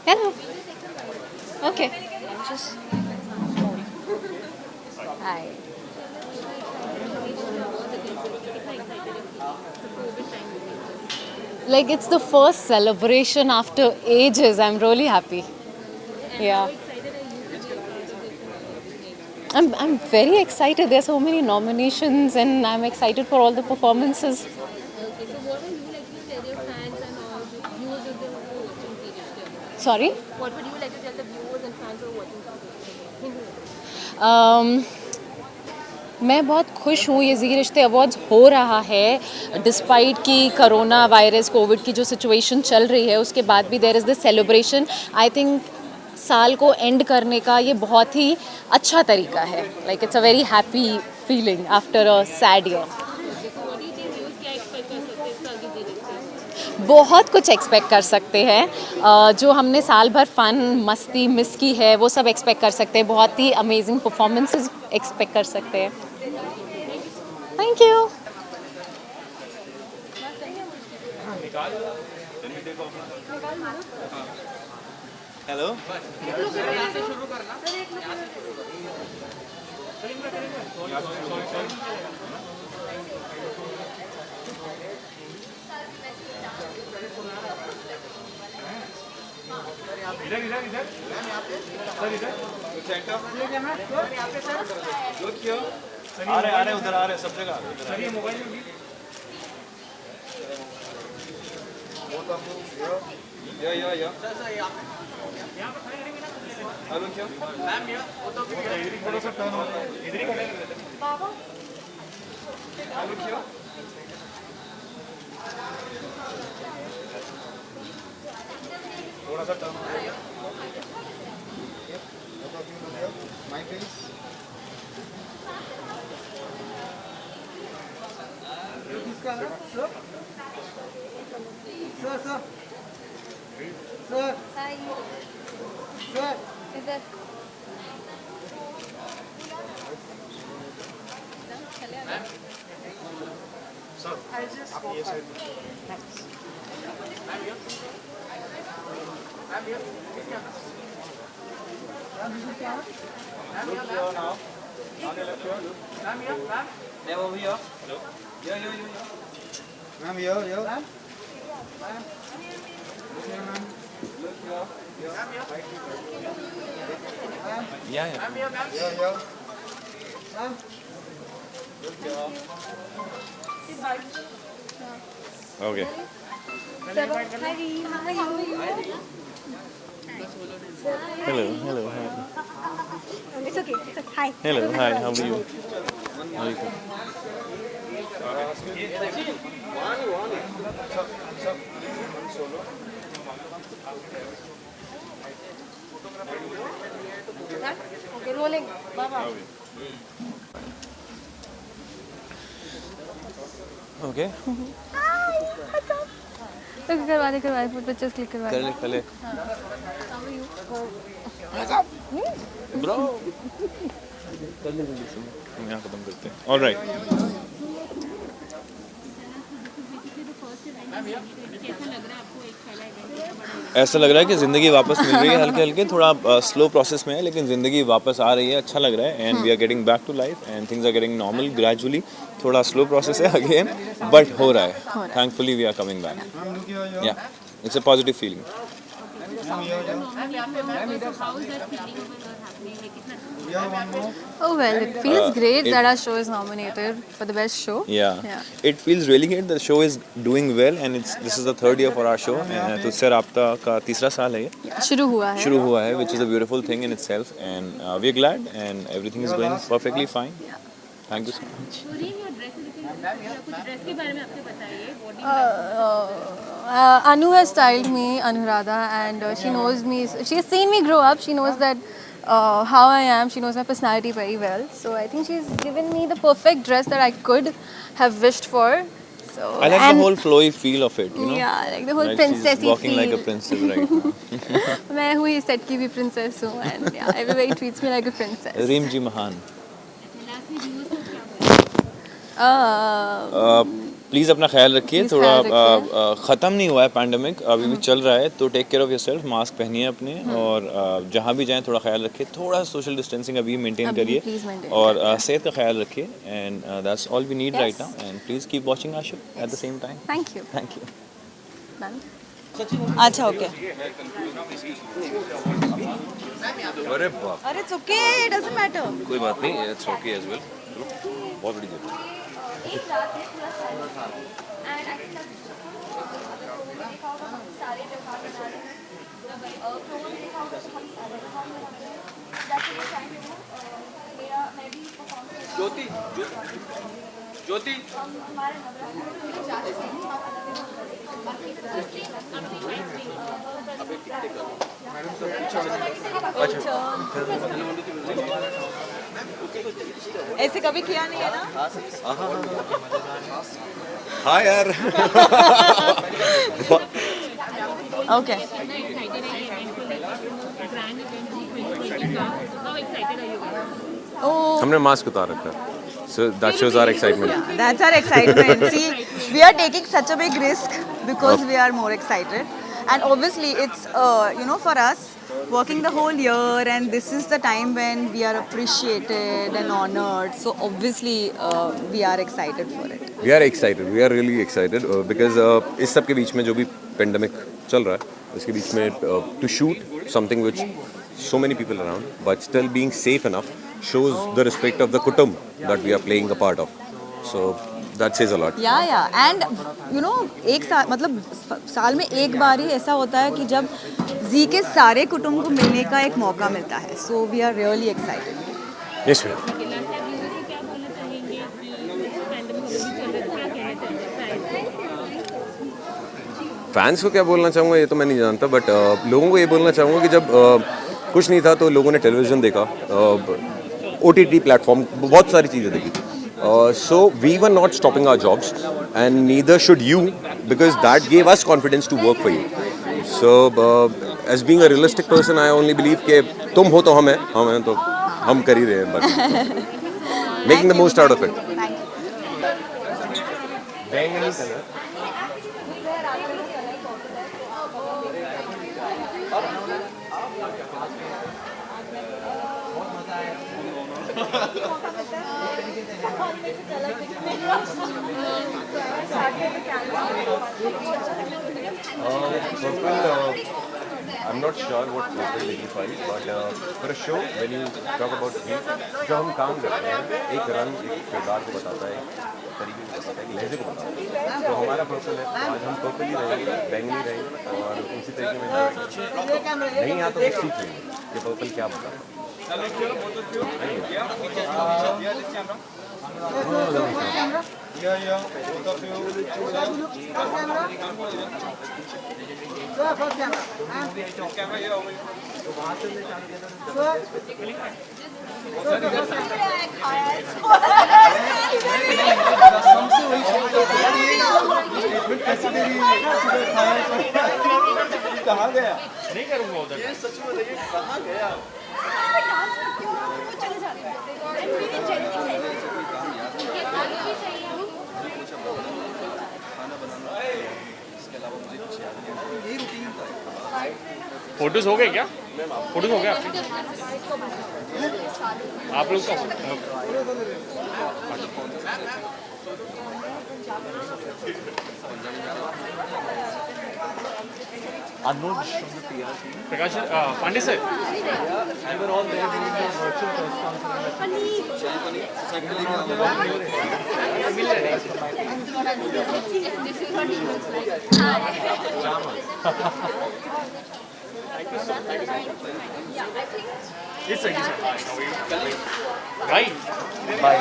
Hello. Okay. Just. Hi. Like it's the first celebration after ages. I'm really happy. Yeah. I'm very excited. There's so many nominations and I'm excited for all the performances. Sorry? What would you like to tell the viewers and fans who are watching मैं बहुत खुश हूँ ये ज़ी रिश्ते awards हो रहा है despite कि कोरोना वायरस कोविड की जो सिचुएशन चल रही है उसके बाद भी there is this celebration I think साल को एंड करने का ये बहुत ही अच्छा तरीका है like it's a very happy feeling after a sad year बहुत कुछ एक्सपेक्ट कर सकते हैं जो हमने साल भर फन मस्ती मिस की है वो सब एक्सपेक्ट कर सकते हैं बहुत ही अमेजिंग परफॉर्मेंसेस एक्सपेक्ट कर सकते हैं थैंक यू हेलो इधर इधर इधर सर इधर सेंटर सर यहाँ पे सर लुक हियर आ रहे उधर आ रहे सब जगह सर ये मोबाइल में या सर यहाँ पे हेलो क्या मैम ये थोड़ा सा टर्न हो इधर ही खड़े रहते बाबा हेलो क्या थोड़ा सा टर्न माय फेस किसका है sir sir sir sir hi sir इधर सर आप ये side Okay. Hello, hi. It's okay. It's okay. Hi. Hello, hi, how are you? How are you? Okay, rolling. Baba. Okay. Hi. What's up? तो करवा दे pictures click करवा दे कर ले bro कर ले जल्दी से हम यहाँ खत्म करते हैं ऑलराइट ऐसा लग रहा है कि ज़िंदगी वापस मिल रही है हल्के हल्के थोड़ा स्लो प्रोसेस में है लेकिन ज़िंदगी वापस आ रही है अच्छा लग रहा है and we are getting back to life and things are getting normal gradually थोड़ा स्लो प्रोसेस है अगेन बट हो रहा है thankfully we are coming back yeah it's a positive feeling Oh well, it feels great that our show is nominated for the best show. Yeah. It feels really great. The show is doing well, and this is the third year for our show. तुझसे राब्ता का तीसरा साल है ये. शुरू हुआ है. Which is a beautiful thing in itself, and we are glad, and everything is going perfectly fine. Thank you so much. Anu has styled me, Anuradha, and she knows me. She has seen me grow up. She knows that how I am. She knows my personality very well. So I think she's given me the perfect dress that I could have wished for. So I like the whole flowy feel of it, you know. Yeah, like the whole Like princessy she's walking like a feel. princess right now. मैं हुई set की भी princess हूँ and yeah, everybody treats me like a princess. रीम जी महान। Please अपना ख्याल रखिए, Please थोड़ा ख्याल रखिए। ख़त्म नहीं हुआ है पैंडमिक, अभी भी चल रहा है, तो take care of yourself, mask पहनिए अपने और जहाँ भी जाएं थोड़ा ख्याल रखिए, थोड़ा सोशल डिस्टेंसिंग अभी मेंटेन अभी करिए please maintain और सेहत का ख्याल रखिए and that's all we need right now and please keep watching our show at the same time. Thank you. Thank you. अच्छा ओके अरे बाप, अरे it's okay, it doesn't matter. कोई बात नहीं, इट्स ओके एज वेल। बहुत बड़ी जगह। ज्योति ज्योति ऐसे कभी किया नहीं है ना? हाँ यार। ओके हमने मास्क उतार रखा है, so that shows our excitement. That's our excitement. See, we are taking such a big risk because we are more excited. And obviously, it's, for us, working the whole year, and this is the time when we are appreciated and honored. So obviously, we are excited for it. We are excited. We are really excited because इस सब के बीच में जो भी pandemic चल रहा है, इसके बीच में to shoot something which so many people around, but still being safe enough shows the respect of the kutum that we are playing a part of. So that says a lot. Yeah. And एक साल मतलब साल में एक बार ही ऐसा होता है कि जब जी के सारे कुटुंब को मिलने का एक मौका मिलता है. So we are really excited. Yes, ma'am. Fans को क्या बोलना चाहूँगा ये तो मैं नहीं जानता, बट लोगों को ये बोलना चाहूँगा कि जब कुछ नहीं था तो लोगों ने टेलीविज़न देखा, OTT प्लेटफॉर्म, बहुत सारी चीज़ें देखी. So we were not stopping our jobs and neither should you, because that gave us confidence to work for you. So as being a realistic person, I only believe कि तुम हो तो हम हैं तो हम कर ही रहे हैं, but making the most out of it. I'm not sure what purple dignifies, but for a show, when you talk about things, जो हम काम करते हैं, एक रंग एक किरदार को बताता है, एक तरीके को बताता है, एक लहजे को बताता है. तो हमारा पर्पल है, आज हम पर्पल ही रहेंगे, बैंगनी रहेंगे और उसी तरीके में नहीं आता तो सीख लेंगे कि पर्पल क्या बताता है. Yeah, both of you. First camera. Camera here over कहाँ गया? नहीं करूँगा उधर. ये सच में बताइए कहाँ गया? फोटोज हो गए क्या? फोटोज हो गया आप लोग का? Prakash Pandey sir, right? Bye.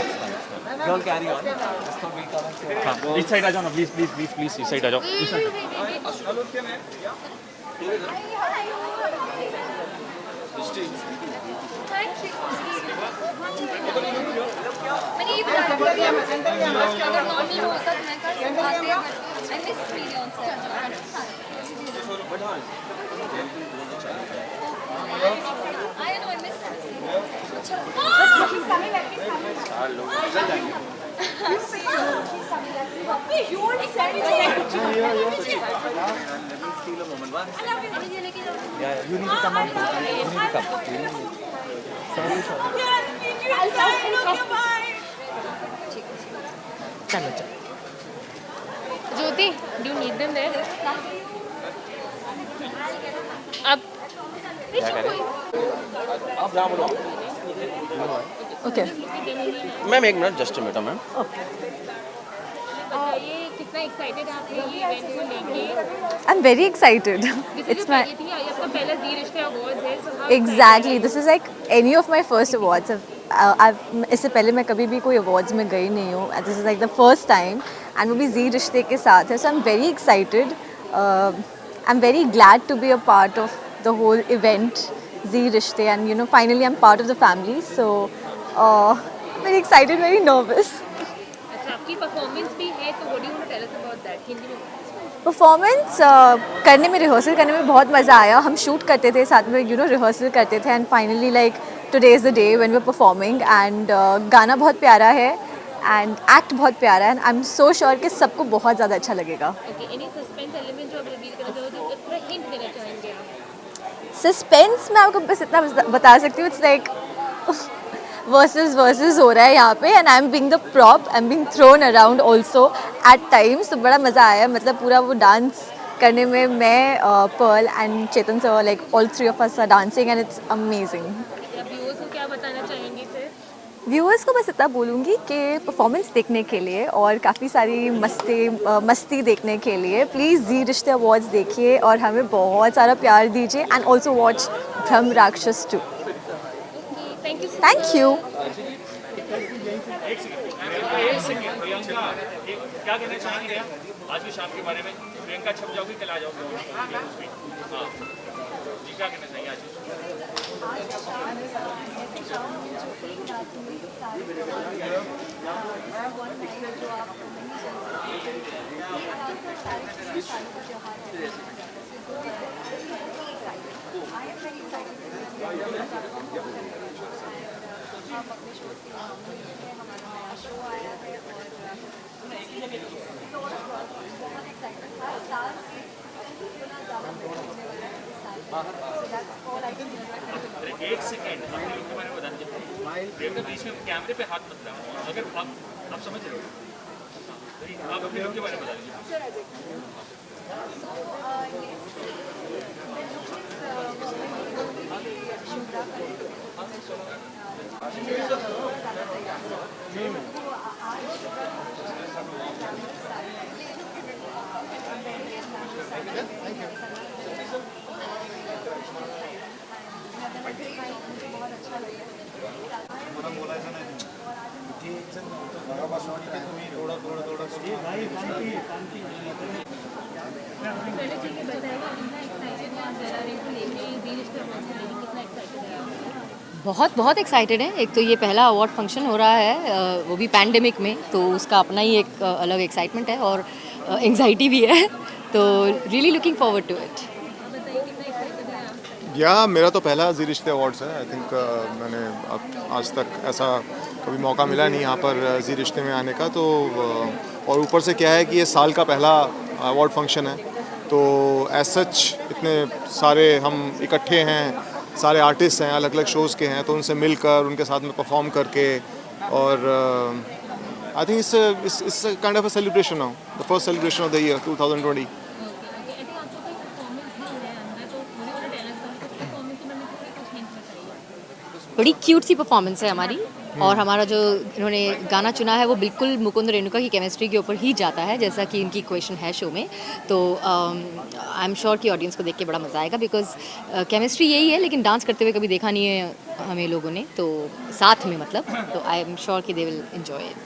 Don't carry on. इस साइड आ जाओ ना, प्लीज प्लीज प्लीज प्लीज इस साइड आ जाओ. मैंने ये बता दिया अगर नॉर्मल होता तो मैं कर Jyoti, do you need them there? अब आप जहाँ बोलो। ओके मैम एक मिनट, जस्ट मिनट मैम। बताइए कितना एक्साइटेड आप हैं ये इवेंट को लेके? I'm very excited. It's my आपका पहला जी रिश्ते अवार्ड्स है, so how exactly. This is like any of my first awards. इससे पहले मैं कभी भी कोई awards में गई नहीं हूँ. This is like the first time, and वो भी जी रिश्ते के साथ है. So I'm very excited. I'm very glad to be a part of the whole event, जी रिश्ते, and you know finally I'm part of the family. So very excited, very nervous. अच्छा, आपकी performance भी है, तो what do you want to tell us about that? Hindi में performance करने में, rehearsal करने में बहुत मज़ा आया. हम शूट करते थे साथ में, यू नो रिहर्सल करते थे, and finally like today is the day when we are performing. And गाना बहुत प्यारा है एंड एक्ट बहुत प्यारा है, and I am so sure कि सबको बहुत ज़्यादा अच्छा लगेगा. ओके, एनी सस्पेंस एलिमेंट जो आप रिवील करना चाहोगे, थोड़ा हिंट देना चाहेंगे आप? सस्पेंस मैं आपको बस इतना बता सकती हूँ, इट्स लाइक वर्सेस हो रहा है यहाँ पे, and I am being the prop, I am being thrown around also at times. तो बड़ा मज़ा आया, मतलब पूरा वो डांस करने में. मैं Pearl and Chetan sir, like all three of us are dancing and it's amazing. Viewers को क्या बताना चाहेंगे फिर? व्यूअर्स को बस इतना बोलूँगी कि परफॉर्मेंस देखने के लिए और काफ़ी सारी मस्ती देखने के लिए प्लीज़ जी रिश्ते अवार्ड्स देखिए और हमें बहुत सारा प्यार दीजिए. एंड ऑल्सो वॉच ब्रह्म राक्षस 2. Thank you. क्या कहना चाहेंगे आज की शाम के बारे में? प्रियंका छप जाओगी, कल आ जाओगे? हाँ जी, क्या कहना चाहेंगे आज? एक सेकेंड, आपके लोग के बारे में बता दीजिए. प्रियंका बीच में कैमरे पे हाथ मत लगाओ, अगर आप समझ रहे हो, आप अपने लोग के बारे में बता दीजिए. बहुत एक्साइटेड है. एक तो ये पहला अवार्ड फंक्शन हो रहा है, वो भी पैंडेमिक में, तो उसका अपना ही एक अलग एक्साइटमेंट है और एंग्जाइटी भी है. तो really looking forward to it. या मेरा तो पहला जी रिश्ते अवार्ड्स है. आई थिंक मैंने आज तक ऐसा कभी मौका मिला नहीं यहाँ पर जी रिश्ते में आने का. तो और ऊपर से क्या है कि ये साल का पहला अवार्ड फंक्शन है, तो एज सच इतने सारे हम इकट्ठे हैं, सारे आर्टिस्ट हैं, अलग अलग शोज़ के हैं, तो उनसे मिलकर उनके साथ में परफॉर्म करके, और I think it's kind of a celebration now, the first celebration of the year 2020. बड़ी क्यूट सी परफॉर्मेंस है हमारी, और हमारा जो इन्होंने गाना चुना है वो बिल्कुल मुकुंद रेणुका की केमिस्ट्री के ऊपर ही जाता है, जैसा कि इनकी क्वेश्चन है शो में. तो आई एम श्योर कि ऑडियंस को देख के बड़ा मज़ा आएगा, बिकॉज केमिस्ट्री यही है, लेकिन डांस करते हुए कभी देखा नहीं है हमें लोगों ने, तो साथ में मतलब. तो आई एम श्योर कि they will enjoy it.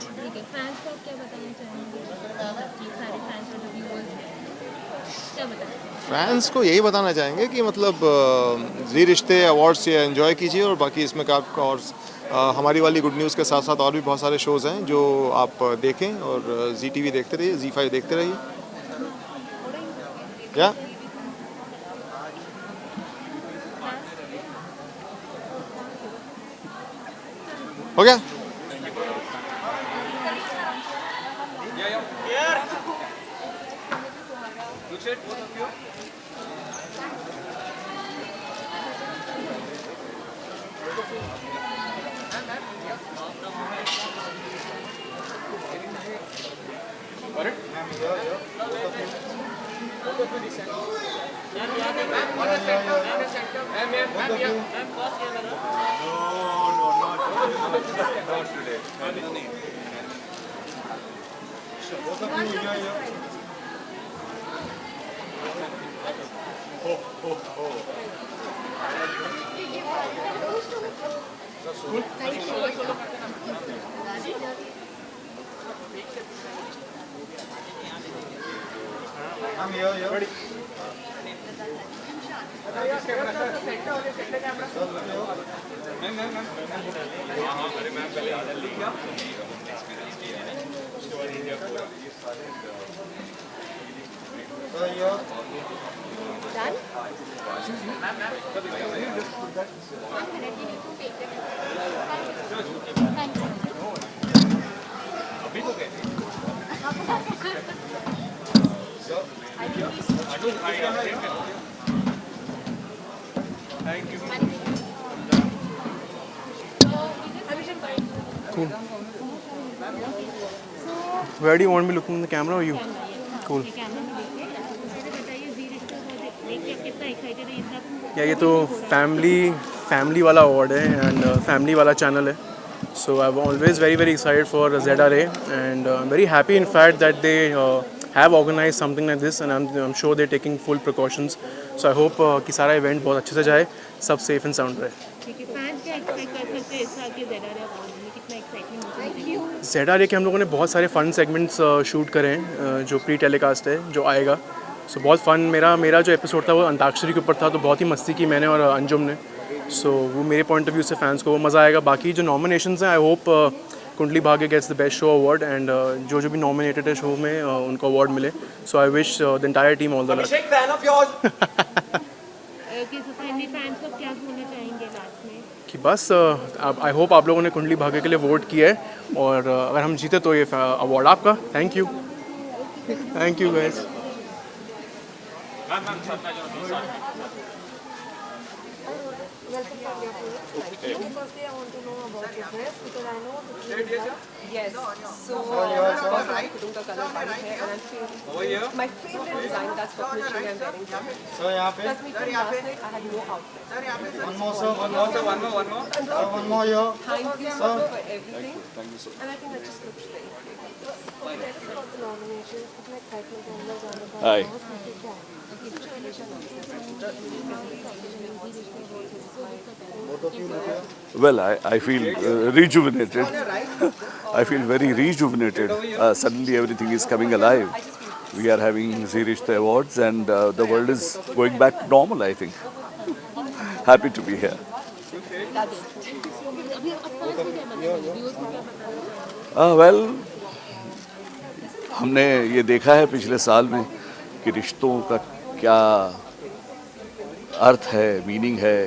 Fans को यही बताना चाहेंगे कि मतलब जी रिश्ते अवार्ड्स ये एंजॉय कीजिए, और बाकी इसमें का और हमारी वाली गुड न्यूज़ के साथ साथ और भी बहुत सारे शोज़ हैं जो आप देखें, और ZTV देखते रहिए, ZEE5 देखते रहिए। या हो गया? Cool. Where do you want me looking in the camera or you? Cool. या ये तो फैमिली वाला अवार्ड है एंड फैमिली वाला चैनल है, so I am always very excited for ZRA and I am very happy in fact that they have organized something like this and I'm sure they're taking full precautions, so I hope कि सारा event बहुत अच्छे से जाए, सब safe and sound रहे। ZRA के हम लोगों ने बहुत सारे फन सेगमेंट्स शूट करे हैं जो प्री टेलीकास्ट है जो आएगा, सो बहुत फन। मेरा जो एपिसोड था वो अंताक्षरी के ऊपर था, तो बहुत ही मस्ती की मैंने और अंजुम ने, सो वो मेरे पॉइंट ऑफ व्यू से फैंस को वो मज़ा आएगा। बाकी जो नॉमिनेशंस हैं, आई hope Kundali Bhagya gets the best show award and जो भी नॉमिनेटेड है शो में उनको अवार्ड मिले, so I wish the entire team all the best. कि बस आई होप आप लोगों ने कुंडली भाग्य के लिए वोट किया है, और अगर हम जीते तो ये अवार्ड आपका। Thank you guys. Firstly, I want to know about your dress because I know that you Yes. So, because I couldn't color है and I'm feeling my favorite design. That's what I'm wearing. Sir, यहाँ पे. Plus, last night I had no outfit. One more, sir. One more here. Thank you so much for everything. Thank you, sir. And I think that just looks very great. Okay, let's talk about the nominations. कितना excitement है हम लोग जाने का? Hi. Well, I feel rejuvenated. I feel very rejuvenated. Suddenly everything is coming alive. We are having Zee Rishte Awards and the world is going back to normal, I think. Happy to be here. Well, हमने ये देखा है पिछले साल में कि रिश्तों का क्या अर्थ है, मीनिंग है,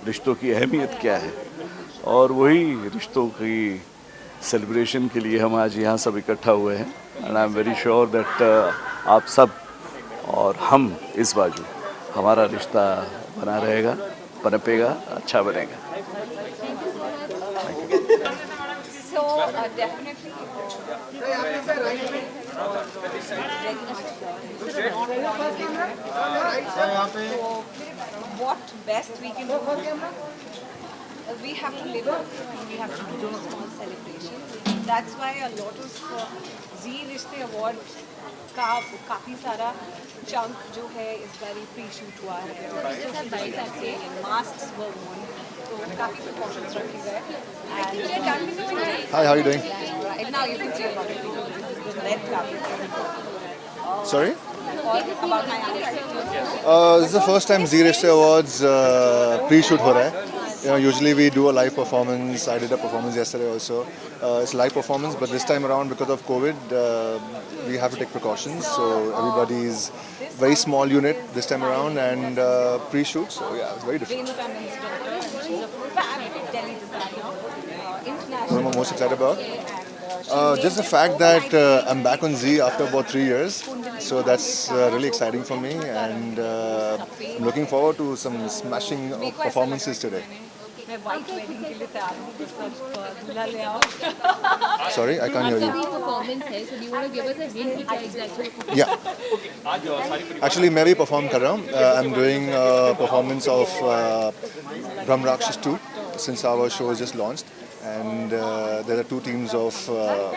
रिश्तों की अहमियत क्या है, और वही रिश्तों की सेलिब्रेशन के लिए हम आज यहाँ सब इकट्ठा हुए हैं। And I am very sure that आप सब और हम इस बाजू हमारा रिश्ता बना रहेगा, पनपेगा, अच्छा बनेगा। What best we can do? We have to live it. We have to do small celebrations. That's why a lot of Zee Rishte Award का काफ़ी सारा chunk जो है इस बार pre-shoot हुआ है। Masks were worn, तो काफ़ी precautions रखे गए। Hi, how are you doing? Right now you can see a lot of people. This is the red carpet. Sorry? About my attitude. This is the first time Zee Rishte Awards pre-shoot हो रहा है, Usually we do a live performance. I did a performance yesterday also. It's a live performance, but this time around because of COVID, we have to take precautions. So everybody is very small unit this time around and pre-shoot. So yeah, it's very different. What am I most excited about? Just the fact that I'm back on Z after about 3 years. So that's really exciting for me, and I'm looking forward to some smashing performances today. Sorry, I can't hear you. Yeah. Actually, मैं भी perform कर रहा हूँ. I'm doing a performance of Brahm Rakshas 2 since our show is just launched. And there are two teams of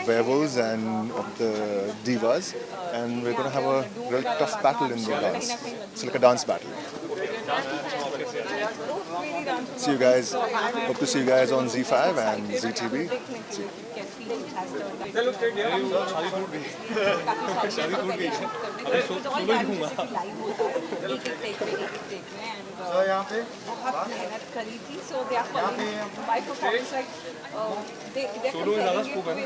werewolves and of the divas, and we're going to have a real tough battle in the dance. It's like a dance battle. See you guys. Hope to see you guys on Z5 and ZTV. See you. Solo is ज़्यादा scope है ना?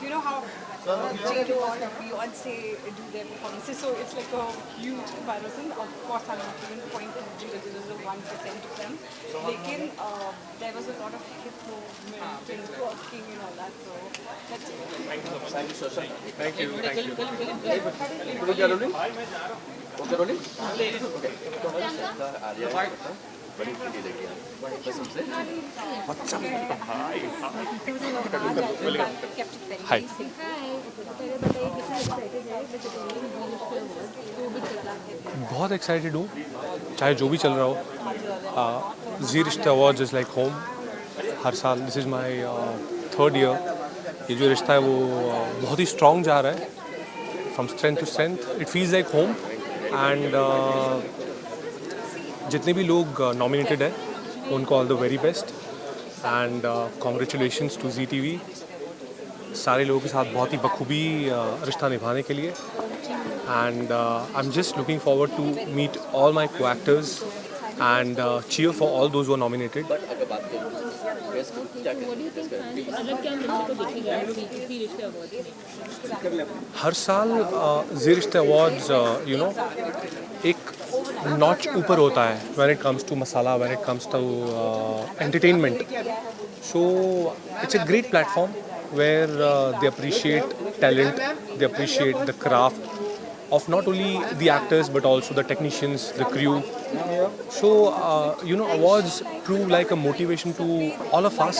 You know how J-Lo or Beyonce do their performances, so it's like a huge comparison. Of course, I'm not even point to J-Lo, this is the 1% of them. Lekin there was a lot of hip movement and twerking and all that, so that's it. Thank you so much. Thank you so much. Thank you. Thank you. Okay, rolling? Okay. बड़ी video देखिए कसम से बच्चा हाय बहुत excited हूँ चाहे जो भी चल रहा हो जी रिश्ता अवार्ड्स इज़ लाइक होम हर साल this is my 3rd year ये जो रिश्ता है वो बहुत ही स्ट्रॉन्ग जा रहा है from strength to strength it feels like home and जितने भी लोग नॉमिनेटेड है उनको all the very best and congratulations to ZTV सारे लोगों के साथ बहुत ही बखूबी रिश्ता निभाने के लिए and I am just looking forward to meet all my co actors and cheer for all those who are nominated. हर साल Zee Rishtey awards you know एक नॉच ऊपर होता है when it comes to masala, when it comes to entertainment. So it's a great platform where they appreciate talent, they appreciate the craft of not only the actors but also the technicians, the crew. So you know, awards prove like a motivation to all of us.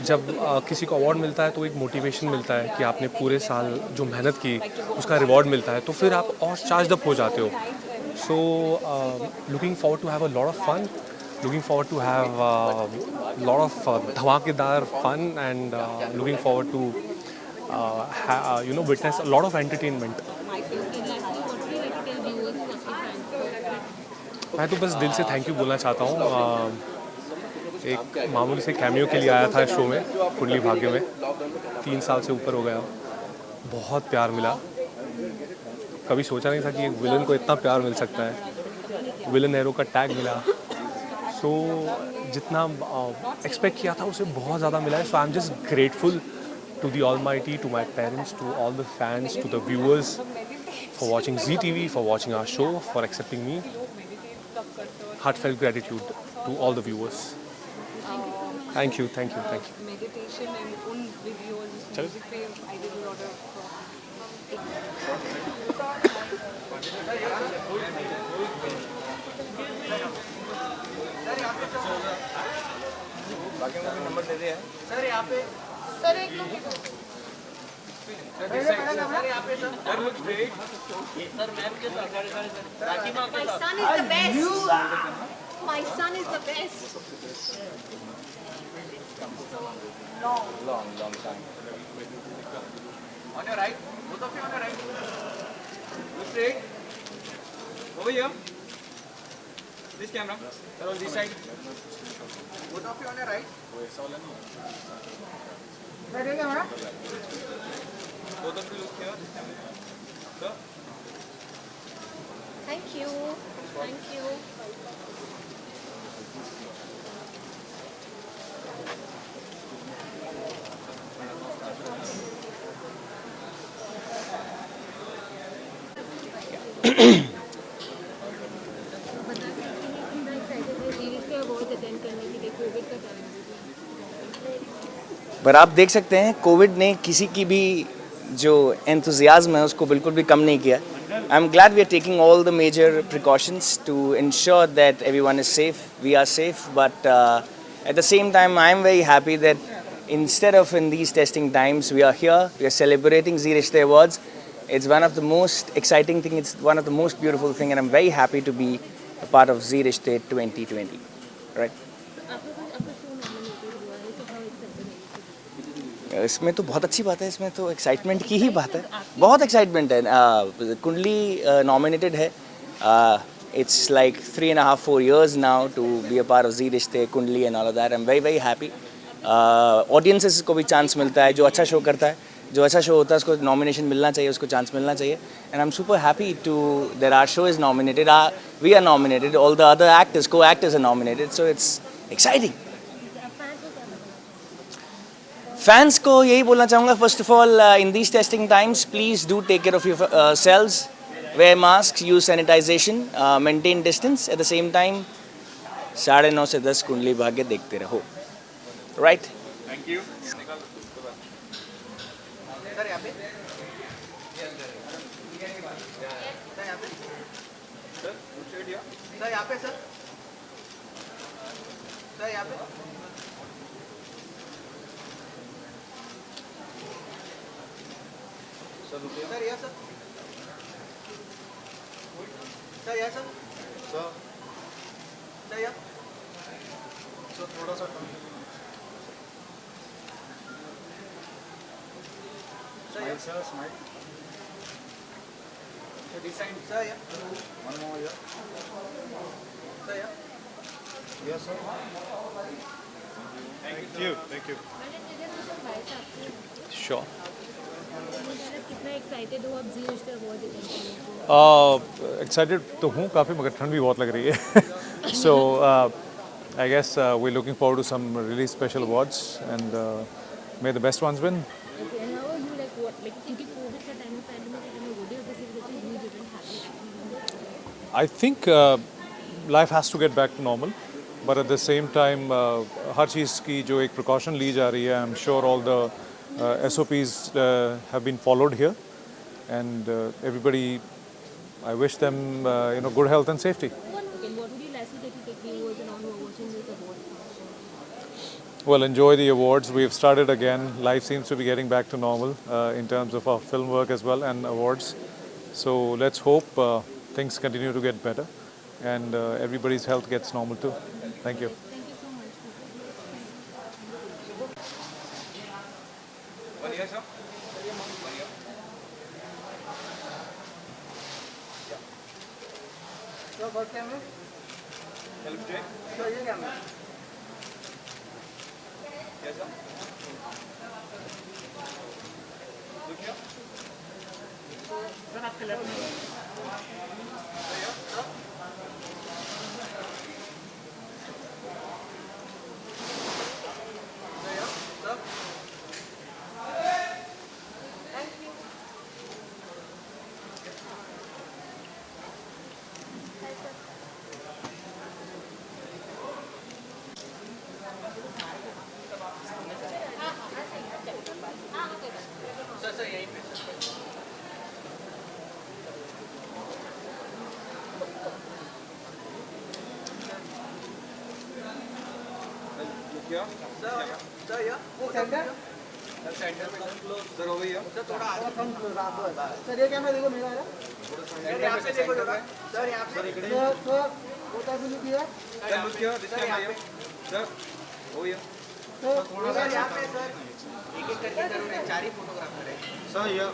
जब किसी को award मिलता है तो एक motivation मिलता है कि आपने पूरे साल जो मेहनत की उसका रिवॉर्ड मिलता है तो फिर आप और चार्ज अप हो जाते हो. So looking forward to have a lot of fun, looking forward to have a lot of dhamakedar fun and looking forward to you know, witness a lot of entertainment. मैं तो बस दिल से thank you बोलना चाहता हूँ. एक मामूली से कैमियो के लिए आया था शो में कुंडली भाग्य में 3 साल से ऊपर हो गया. बहुत प्यार मिला. कभी सोचा नहीं था कि एक विलन को इतना प्यार मिल सकता है. विलन एरो का टैग मिला. सो जितना एक्सपेक्ट किया था उससे बहुत ज़्यादा मिला है. So I am just grateful to the almighty, to my parents, to all the fans, to the viewers for watching ZTV, for watching our show, for accepting me. Heartfelt gratitude to all the viewers. Thank you, thank you, thank you. Meditation and un videos, music पे I did a lot of बाकी मुझे number दे दे sir यहाँ पे sir एक लोग sir यहाँ पे sir look straight sir ma'am के साथ राखी माँ के साथ My son is the best. long time. On your right, both of you on your right. Look straight. Over here. This camera. Sir, on this side. Both of you on your right. Right camera. Both of you look here. This camera. Sir. Thank you. Thank you. पर आप देख सकते हैं Covid ने किसी की भी जो एंथुजियाज्म है उसको बिल्कुल भी कम नहीं किया. I am glad we are taking all the major precautions to ensure that everyone is safe. We are safe, but at the same time I am very happy that instead of in these testing times we are here, we are celebrating Zee Rishte Awards. It's one of the most exciting thing, it's one of the most beautiful thing, and I'm very happy to be a part of Zee Rishte 2020. Right? इसमें तो बहुत अच्छी बात है, इसमें तो excitement की ही बात है, बहुत एक्साइटमेंट है. कुंडली नॉमिनेटेड है. It's like 3.5-4 years now to be a part of Zee Rishte, Kundli and all of that. I'm very very happy. Audiences को भी चांस मिलता है, जो अच्छा शो करता है, जो अच्छा शो होता है उसको नॉमिनेशन मिलना चाहिए, उसको चांस मिलना चाहिए. And I'm super happy to that our show is nominated. We are nominated. All the other actors, co-actors are nominated. So it's exciting. Fans को यही बोलना चाहूँगा. First of all, in these testing times, please do take care of yourselves. Wear masks, use sanitization, maintain distance. At the same time, 9:30 से 10 कुंडली भाग्य देखते रहो. Right? Thank you. Sir यहाँ sir यहाँ sir थोड़ा सा smile sir smile decide sir यहाँ one more यहाँ sir यहाँ yes sir thank you sure. कितना एक्साइटेड हो आप ज़ी रिश्ते अवार्ड जीतने के लिए? एक्साइटेड तो हूँ काफ़ी, मगर ठंड भी बहुत लग रही है. So I guess we looking forward to some really special awards and may the best ones win. Okay, and how are you like what like क्योंकि कोविड का टाइम पैंडेमिक का टाइम वो day this is what you didn't have. I think life has to get back to normal, but at the same time हर चीज़ की जो एक precaution ली जा रही है, I'm sure all the SOPs have been followed here, and everybody, I wish them good health and safety. Okay, what would you like to take the awards and all who are watching this award? Well, enjoy the awards. We've started again. Life seems to be getting back to normal in terms of our film work as well and awards. So let's hope things continue to get better and everybody's health gets normal too. Thank you. बढ़िया sir sir first camera help take sir ये camera yes sir look here sir आपके left में sir हो गई है sir थोड़ा आगे sir ये कैमरा देखो मेरा है सर यहाँ पे देखो जरा सर यहाँ पे सर फोटो भी लुक किया सर लुक किया दिस कैमरा ये सर हो गया सर थोड़ा सा यहाँ पे सर एक एक करके जरूर 4 ही फोटोग्राफर है सर ये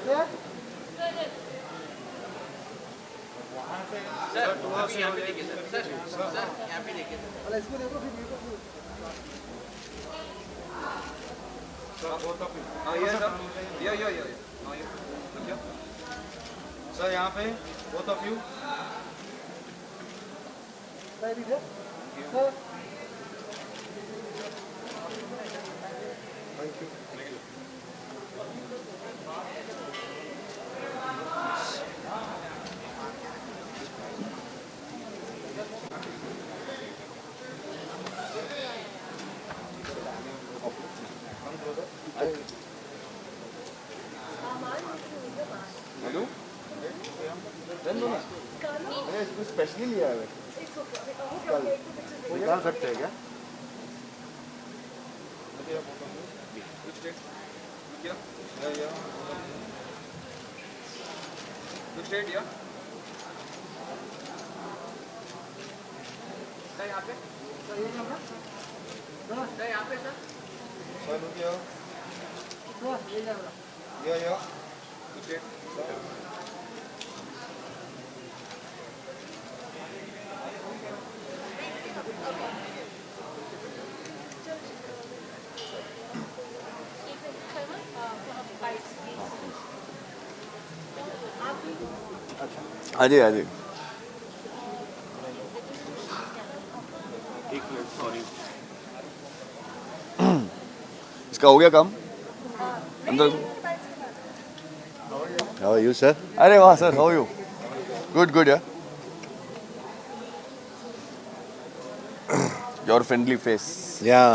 वहां से सर थोड़ा सा यहाँ पे देखिए सर यहाँ पे देखिए सर इसको देखो फिर हाँ ये सर ये सर यहाँ पे both of you sir hello इसको स्पेशली लिया है निकाल सकते हैं क्या? Look straight, yeah. सर यहाँ पे सर यहाँ पे sir look here. Yeah. Look straight. हाँ जी हाँ जी एक मिनट सॉरी इसका हो गया काम अंदर How are you, sir? अरे वाह सर हाउ यू गुड यार योर फ्रेंडली फेस Yeah.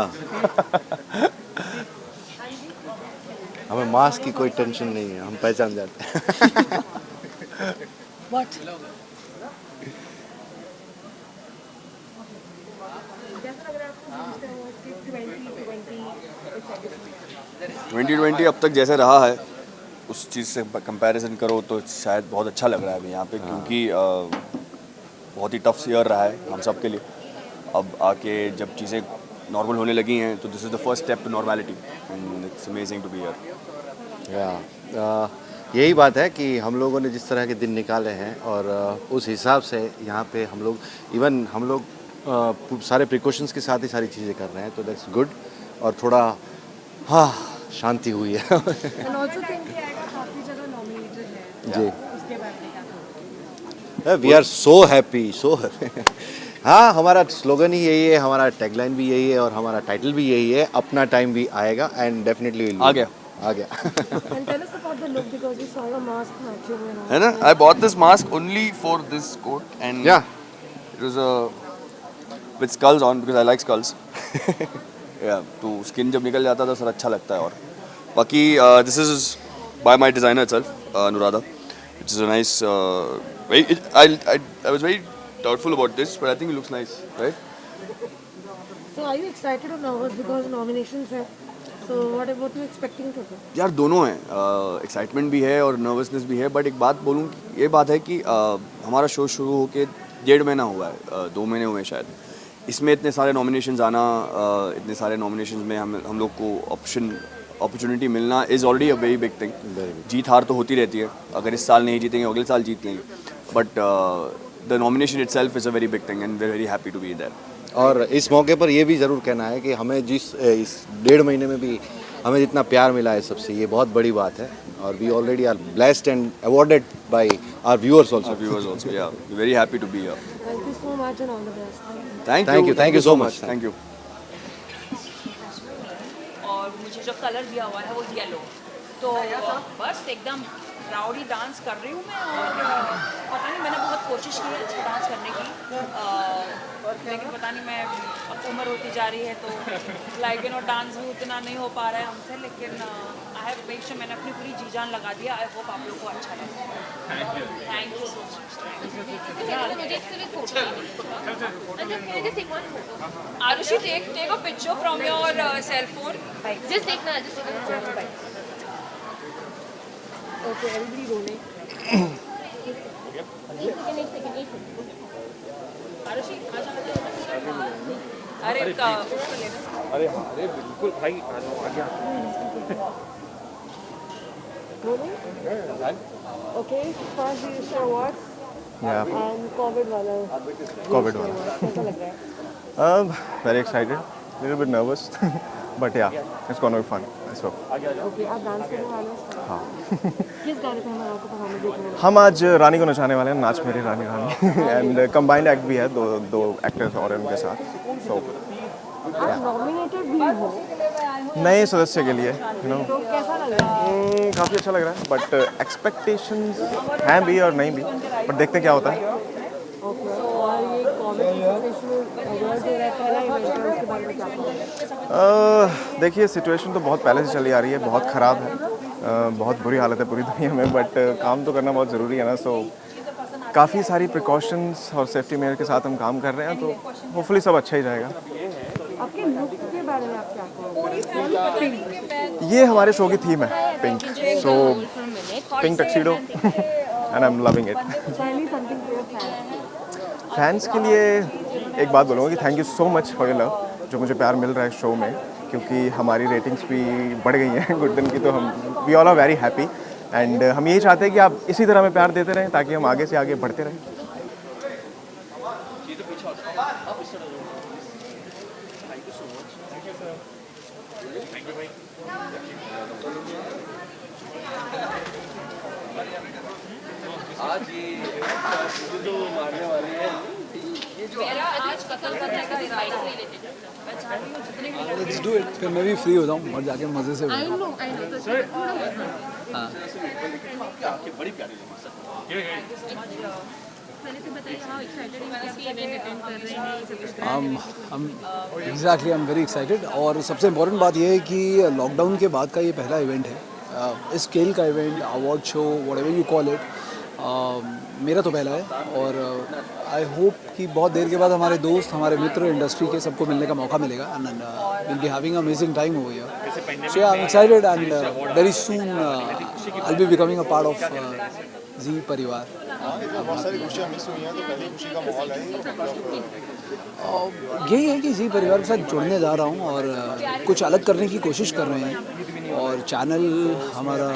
हमें मास्क की कोई टेंशन नहीं है, हम पहचान जाते हैं। What? 2020 अब तक जैसे रहा है उस चीज़ से कंपैरिजन करो तो शायद बहुत अच्छा लग रहा है अभी यहाँ पे क्योंकि बहुत ही टफ ईयर रहा है हम सब के लिए। अब आके जब चीज़ें नॉर्मल होने लगी हैं तो this is the first step to normality and it's amazing to be here. यही बात है कि हम लोगों ने जिस तरह के दिन निकाले हैं और उस हिसाब से यहाँ पे हम लोग सारे प्रिकॉशंस के साथ ही सारी चीज़ें कर रहे हैं तो दैट्स गुड और थोड़ा हाँ शांति हुई है। And also think कि आएगा काफी जगह nominated है जी उसके बारे में क्या कहते वी आर सो हैप्पी हाँ हमारा स्लोगन ही यही है, हमारा टैगलाइन भी यही है और हमारा टाइटल भी यही है, अपना टाइम भी आएगा एंड डेफिनेटली आ गया And tell us about the look because we saw your mask matching and all. है ना I bought this mask only for this coat and yeah it was with skulls on because I like skulls yeah तो skin जब निकल जाता है तो sir अच्छा लगता है। और बाकी this is by my designer itself Anuradha which is a nice I was very doubtful about this but I think it looks nice, right? So are you excited or nervous because nominations है? So what you expecting to do? यार दोनों हैं, excitement भी है और nervousness भी है but एक बात बोलूँ ये बात है कि हमारा शो शुरू होके 1.5 महीना हुआ है, 2 महीने हुए शायद। इसमें इतने सारे नॉमिनेशंस आना, इतने सारे नॉमिनेशंस में हम लोग को अपॉर्चुनिटी मिलना is already a very big thing. जीत हार तो होती रहती है, अगर इस साल नहीं जीतेंगे अगले साल जीत लेंगे but the nomination itself is a very big thing and we are very happy to be there. और इस मौके पर ये भी ज़रूर कहना है कि हमें इस 1.5 महीने में भी हमें जितना प्यार मिला है सबसे, ये बहुत बड़ी बात है और we already are blessed and awarded by our viewers also. Yeah very happy to be here. Thank you so much and all the best. Thank you so much. Thank you. और मुझे जो कलर दिया हुआ है वो yellow, तो बस एकदम राउडी डांस कर रही हूँ मैं। और पता नहीं मैंने बहुत कोशिश की है अच्छा डांस करने की, लेकिन पता नहीं मैं अब उम्र होती जा रही है तो लाइक डांस भी उतना नहीं हो पा रहा है हमसे, लेकिन आई हैव मेक श्योर मैंने अपनी पूरी जी जान लगा दिया। आई होप आप लोग को अच्छा लगे। Thank you so much. Arushi take a picture from your cell phone. Just take na. Okay, everybody rolling. एक सेकंड। आरुषि अरे उसको लेना। अरे हाँ अरे बिल्कुल भाई आ गया। Rolling? Okay, first you share awards. Yeah. And COVID वाला। कैसा लग रहा है? Very excited, little bit nervous, but yeah, it's gonna be fun. I hope. Okay, आप डांस करने वाले हो? हाँ। किस गाने पे हम आपको परफॉर्मेंस देखने वाले हैं? हम आज रानी को नचाने वाले हैं, नाच मेरी रानी रानी एंड कंबाइंड एक्ट भी है, दो एक्टर्स और उनके साथ। सो आप नॉमिनेटेड भी हो नए सदस्य के लिए काफ़ी अच्छा लग रहा है, बट एक्सपेक्टेशंस हैं भी और नहीं भी, बट देखते क्या होता है। देखिए सिचुएशन तो बहुत पहले से चली आ रही है, बहुत ख़राब है, बहुत बुरी हालत है पूरी दुनिया में, बट काम तो करना बहुत ज़रूरी है ना। सो काफ़ी सारी प्रिकॉशंस और सेफ्टी मेयर के साथ हम काम कर रहे हैं, तो होपफुली सब अच्छा ही जाएगा। आपके लुक के बारे में आप क्या कहोगे? ये हमारे शो की थीम है, pink, so pink tuxedo and I am loving it. Fans के लिए एक बात बोलूँगा कि thank you so much for your love, जो मुझे प्यार मिल रहा है शो में, क्योंकि हमारी रेटिंग्स भी बढ़ गई हैं गुड दिन की, तो हम we all are very happy and हम यही चाहते हैं कि आप इसी तरह हमें प्यार देते रहें ताकि हम आगे से आगे बढ़ते रहें। आज ये जो मारने वाले हैं मेरा आज कतल करने का राइट नहीं लेते थे। मैं चाहती हूँ जितने भी लेट्स डू इट, फिर मैं भी फ्री हो जाऊँ और जाके मज़े से I know, तो हाँ बड़ी प्यारी पहले से बताइए हाउ एक्साइटेड हैं कि आप इवेंट अटेंड कर रहे हैं। Exactly I am very excited, और सबसे इम्पोर्टेंट बात यह है कि लॉकडाउन के बाद का ये पहला इवेंट है, इस स्केल का event, award show, whatever you call it, मेरा तो पहला है। और आई होप कि बहुत देर के बाद हमारे दोस्त, हमारे मित्र इंडस्ट्री के सबको मिलने का मौका मिलेगा and will be having amazing time over here. So I am excited and very soon I will be becoming a part of Zee परिवार। बहुत सारी खुशियाँ मिस हुई हैं, तो पहली खुशी का माहौल है। यही है कि जी परिवार के साथ जुड़ने जा रहा हूँ और कुछ अलग करने की कोशिश कर रहे हैं, और चैनल, हमारा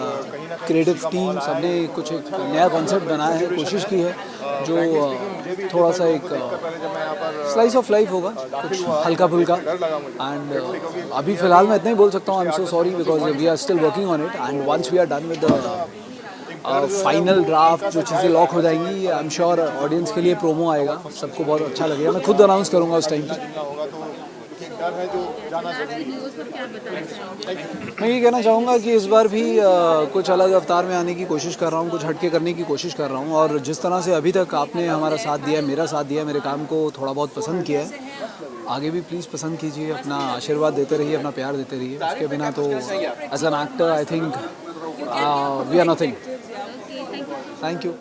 क्रिएटिव टीम, सबने कुछ एक नया कॉन्सेप्ट बनाया है, कोशिश की है जो थोड़ा सा एक स्लाइस ऑफ लाइफ होगा, कुछ हल्का फुल्का। एंड अभी फ़िलहाल मैं इतना ही बोल सकता हूँ, I am so sorry because we are still working on it, and once we are done with the final draft, जो चीज़ें लॉक हो जाएंगी, आई एम श्योर ऑडियंस के लिए प्रोमो आएगा, सबको बहुत अच्छा लगेगा। मैं खुद अनाउंस करूँगा उस टाइम पर। मैं ये कहना चाहूँगा कि इस बार भी कुछ अलग अवतार में आने की कोशिश कर रहा हूँ, कुछ हटके करने की कोशिश कर रहा हूँ, और जिस तरह से अभी तक आपने हमारा साथ दिया, मेरा साथ दिया, मेरे काम को थोड़ा बहुत पसंद किया है, आगे भी प्लीज़ पसंद कीजिए, अपना आशीर्वाद देते रहिए, अपना प्यार देते रहिए। उसके बिना तो as an actor I think we are nothing. Thank you.